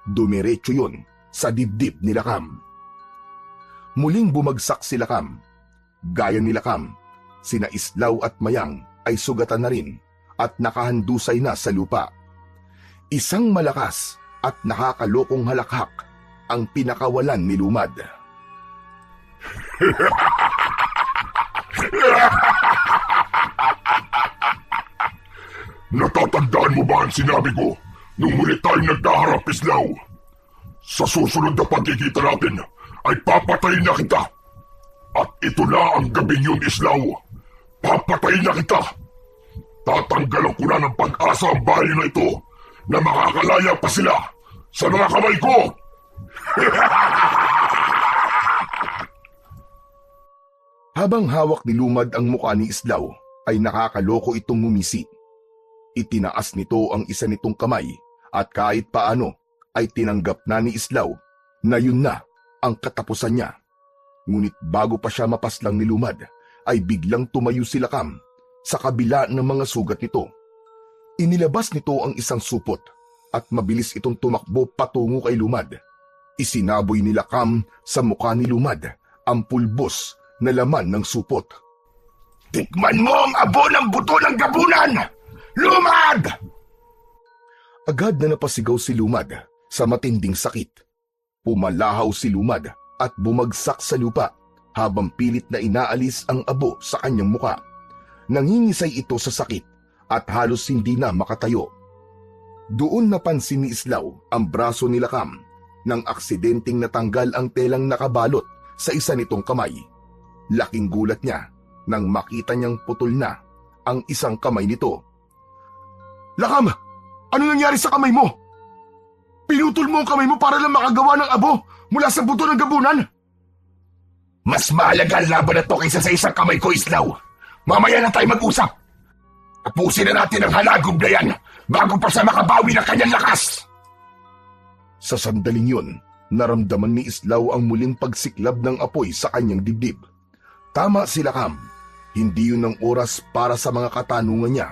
Dumiretso yun sa dibdib ni Lakam. Muling bumagsak si Lakam. Gaya ni Lakam, sina Islaw at Mayang ay sugatan na rin at nakahandusay na sa lupa. Isang malakas at nakakalokong halakhak ang pinakawalan ni Lumad. Natatandaan mo ba ang sinabi ko nung muli tayong nagkaharap, Islaw? Sa susunod na pagkikita natin ay papatayin na kita. At ito na ang gabing yun, Islaw. Papatayin na kita. Tatanggalan ko na ng pag-asa ang bahay na ito na makakalaya pa sila sa mga kamay ko. Habang hawak ni Lumad ang mukha ni Islaw, ay nakakaloko itong ngumisi. Itinaas nito ang isa nitong kamay at kahit paano ay tinanggap na ni Islaw na yun na ang katapusan niya. Ngunit bago pa siya mapaslang ni Lumad, ay biglang tumayo si Lakam sa kabila ng mga sugat nito. Inilabas nito ang isang supot at mabilis itong tumakbo patungo kay Lumad. Isinaboy ni Lakam sa mukha ni Lumad ang pulbos na laman ng supot. Tikman mo ang abo ng buto ng gabunan! Lumad! Agad na napasigaw si Lumad sa matinding sakit. Pumalahaw si Lumad at bumagsak sa lupa habang pilit na inaalis ang abo sa kanyang muka. Nangingisay ito sa sakit at halos hindi na makatayo. Doon napansin ni Islaw ang braso ni Lakam nang aksidenteng natanggal ang telang nakabalot sa isa nitong kamay. Laking gulat niya nang makita niyang putol na ang isang kamay nito. Lakam! Ano nangyari sa kamay mo? Pinutol mo ang kamay mo para lang makagawa ng abo mula sa buto ng gabunan? Mas mahalaga ang laban na to kaysa sa isang kamay ko, Islaw. Mamaya na tayo mag-usap. Tapusin na natin ang halagom na yan bago pa siya makabawi ng kanyang lakas. Sa sandaling yun, naramdaman ni Islaw ang muling pagsiklab ng apoy sa kanyang dibdib. Tama si Lakam, hindi yun ang oras para sa mga katanungan niya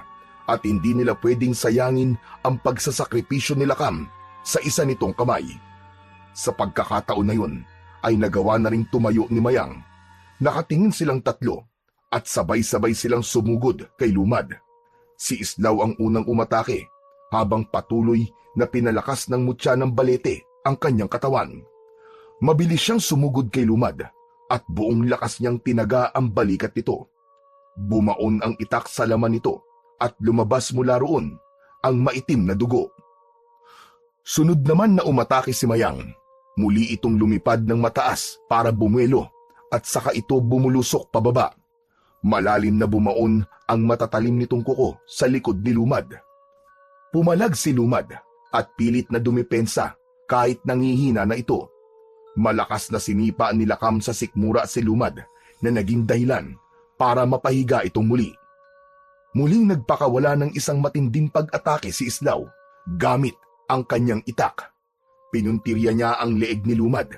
at hindi nila pwedeng sayangin ang pagsasakripisyo ni Lakam sa isa nitong kamay. Sa pagkakataon na yun, ay nagawa na ring tumayo ni Mayang. Nakatingin silang tatlo at sabay-sabay silang sumugod kay Lumad. Si Islaw ang unang umatake habang patuloy na pinalakas ng mutya ng balete ang kanyang katawan. Mabilis siyang sumugod kay Lumad at buong lakas niyang tinaga ang balikat nito. Bumaon ang itak sa laman nito at lumabas mula roon ang maitim na dugo. Sunod naman na umatake si Mayang. Muli itong lumipad ng mataas para bumuelo at saka ito bumulusok pababa. Malalim na bumaon ang matatalim nitong kuko sa likod ni Lumad. Pumalag si Lumad at pilit na dumipensa kahit nangihina na ito. Malakas na sinipa ni Lakam sa sikmura si Lumad na naging dahilan para mapahiga itong muli. Muling nagpakawala ng isang matinding pag-atake si Islaw Gamit ang kanyang itak, pinuntirya niya ang leeg ni Lumad.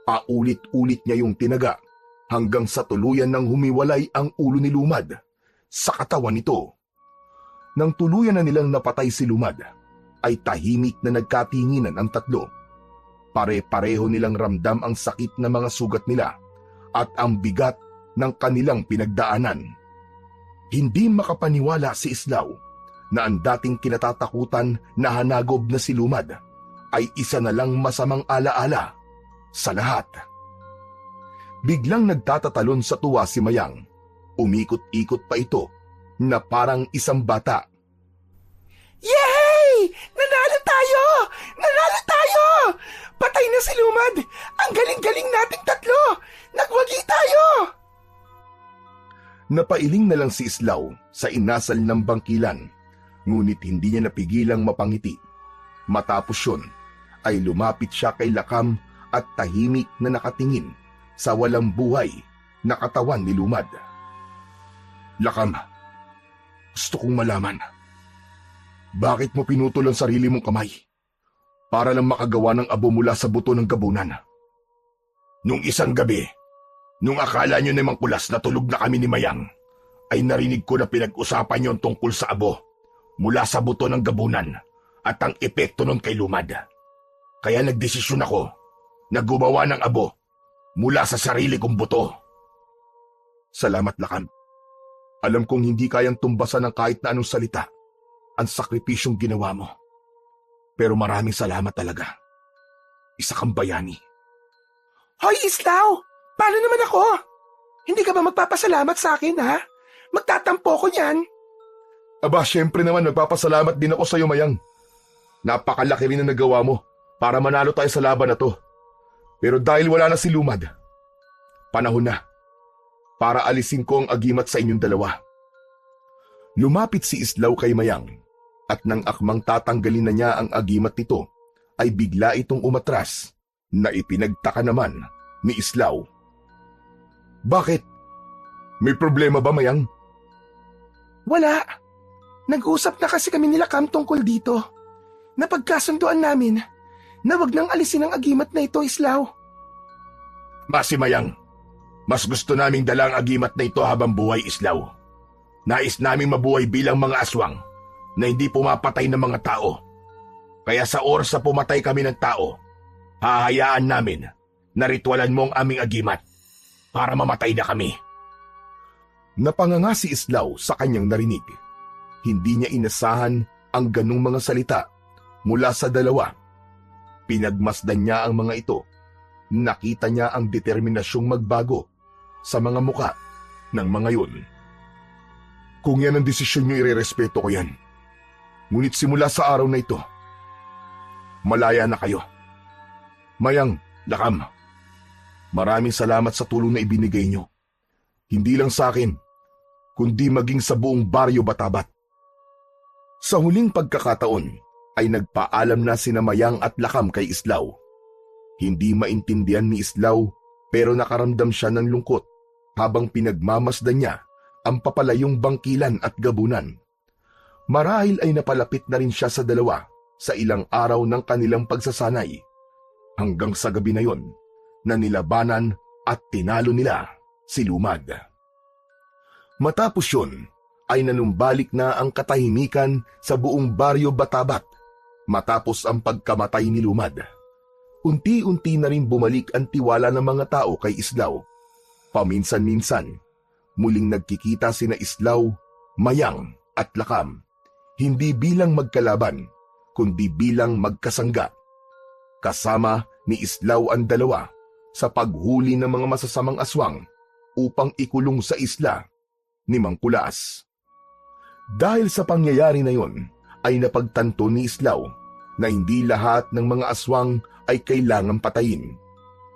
Paulit-ulit niya yung tinaga hanggang sa tuluyan nang humiwalay ang ulo ni Lumad sa katawan nito. Nang tuluyan na nilang napatay si Lumad, ay tahimik na nagkatinginan ang tatlo. Pare-pareho nilang ramdam ang sakit na mga sugat nila at ang bigat ng kanilang pinagdaanan. Hindi makapaniwala si Islaw na ang dating kinatatakutan na hanagob na si Lumad ay isa na lang masamang alaala sa lahat. Biglang nagtatatalon sa tuwa si Mayang. Umikot-ikot pa ito na parang isang bata. Yay! Nanalo tayo! Nanalo tayo! Patay na si Lumad! Ang galing-galing nating tatlo! Nagwagi tayo! Napailing na lang si Islaw sa inasal ng bangkilan, ngunit hindi niya napigilang mapangiti. Matapos yun, ay lumapit siya kay Lakam at tahimik na nakatingin sa walang buhay na katawan ni Lumad. Lakam, gusto kong malaman, bakit mo pinutol ang sarili mong kamay para lang makagawa ng abo mula sa buto ng gabunan? Nung isang gabi, nung akala nyo namang kulas na tulog na kami ni Mayang, ay narinig ko na pinag-usapan nyo tungkol sa abo mula sa buto ng gabunan at ang epekto nun kay Lumad. Kaya nagdesisyon ako na gumawa ng abo mula sa sarili kong buto. Salamat, Lakam. Alam kong hindi kayang tumbasan ng kahit na anong salita ang sakripisyong ginawa mo. Pero maraming salamat talaga. Isa kang bayani. Hoy, Islaw! Paano naman ako? Hindi ka ba magpapasalamat sa akin, ha? Magtatampo ko niyan. Aba, syempre naman nagpapasalamat din ako sa iyo, Mayang. Napakalaki rin na nagawa mo para manalo tayo sa laban na to. Pero dahil wala na si Lumad, panahon na para alisin ko ang agimat sa inyong dalawa. Lumapit si Islaw kay Mayang at nang akmang tatanggalin na niya ang agimat nito, ay bigla itong umatras na ipinagtaka naman ni Islaw. Bakit? May problema ba, Mayang? Wala. Nag-usap na kasi kami nila Kam tungkol dito. Napagkasunduan namin na wag nang alisin ang agimat na ito, Islaw. Masi Mayang, mas gusto naming dala ang agimat na ito habang buhay, Islaw. Nais naming mabuhay bilang mga aswang na hindi pumapatay ng mga tao. Kaya sa oras na pumatay kami ng tao, hahayaan namin na ritualan mo ang aming agimat para mamatay na kami. Napanganga si Islaw sa kanyang narinig. Hindi niya inasahan ang ganung mga salita mula sa dalawa. Pinagmasdan niya ang mga ito. Nakita niya ang determinasyong magbago sa mga muka ng mga yun. Kung yan ang desisyon niyo, irerespeto ko yan. Ngunit simula sa araw na ito, malaya na kayo. Mayang, Lakam, maraming salamat sa tulong na ibinigay niyo. Hindi lang sa akin, kundi maging sa buong baryo Batabat. Sa huling pagkakataon, ay nagpaalam na sina Mayang at Lakam kay Islaw. Hindi maintindihan ni Islaw pero nakaramdam siya ng lungkot habang pinagmamasdan niya ang papalayong bangkilan at gabunan. Marahil ay napalapit na rin siya sa dalawa sa ilang araw ng kanilang pagsasanay hanggang sa gabi na yon na nilabanan at tinalo nila si Lumad. Matapos yun ay nanumbalik na ang katahimikan sa buong baryo Batabat matapos ang pagkamatay ni Lumad. Unti-unti na rin bumalik ang tiwala ng mga tao kay Islaw. Paminsan-minsan, muling nagkikita sina Islaw, Mayang at Lakam, hindi bilang magkalaban, kundi bilang magkasangga. Kasama ni Islaw ang dalawa sa paghuli ng mga masasamang aswang upang ikulong sa isla ni Mang Kulas. Dahil sa pangyayari na yon, ay napagtanto ni Islaw na hindi lahat ng mga aswang ay kailangang patayin.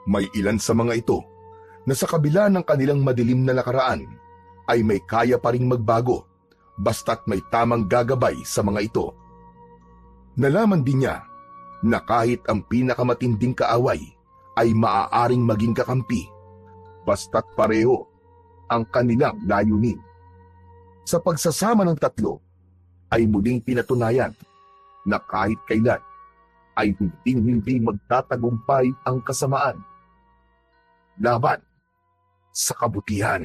May ilan sa mga ito na sa kabila ng kanilang madilim na nakaraan ay may kaya pa ring magbago basta't may tamang gagabay sa mga ito. Nalaman din niya na kahit ang pinakamatinding kaaway ay maaaring maging kakampi basta't pareho ang kanilang layunin. Sa pagsasama ng tatlo ay muling pinatunayan na kahit kailan ay hindi magtatagumpay ang kasamaan. Laban sa kabutihan.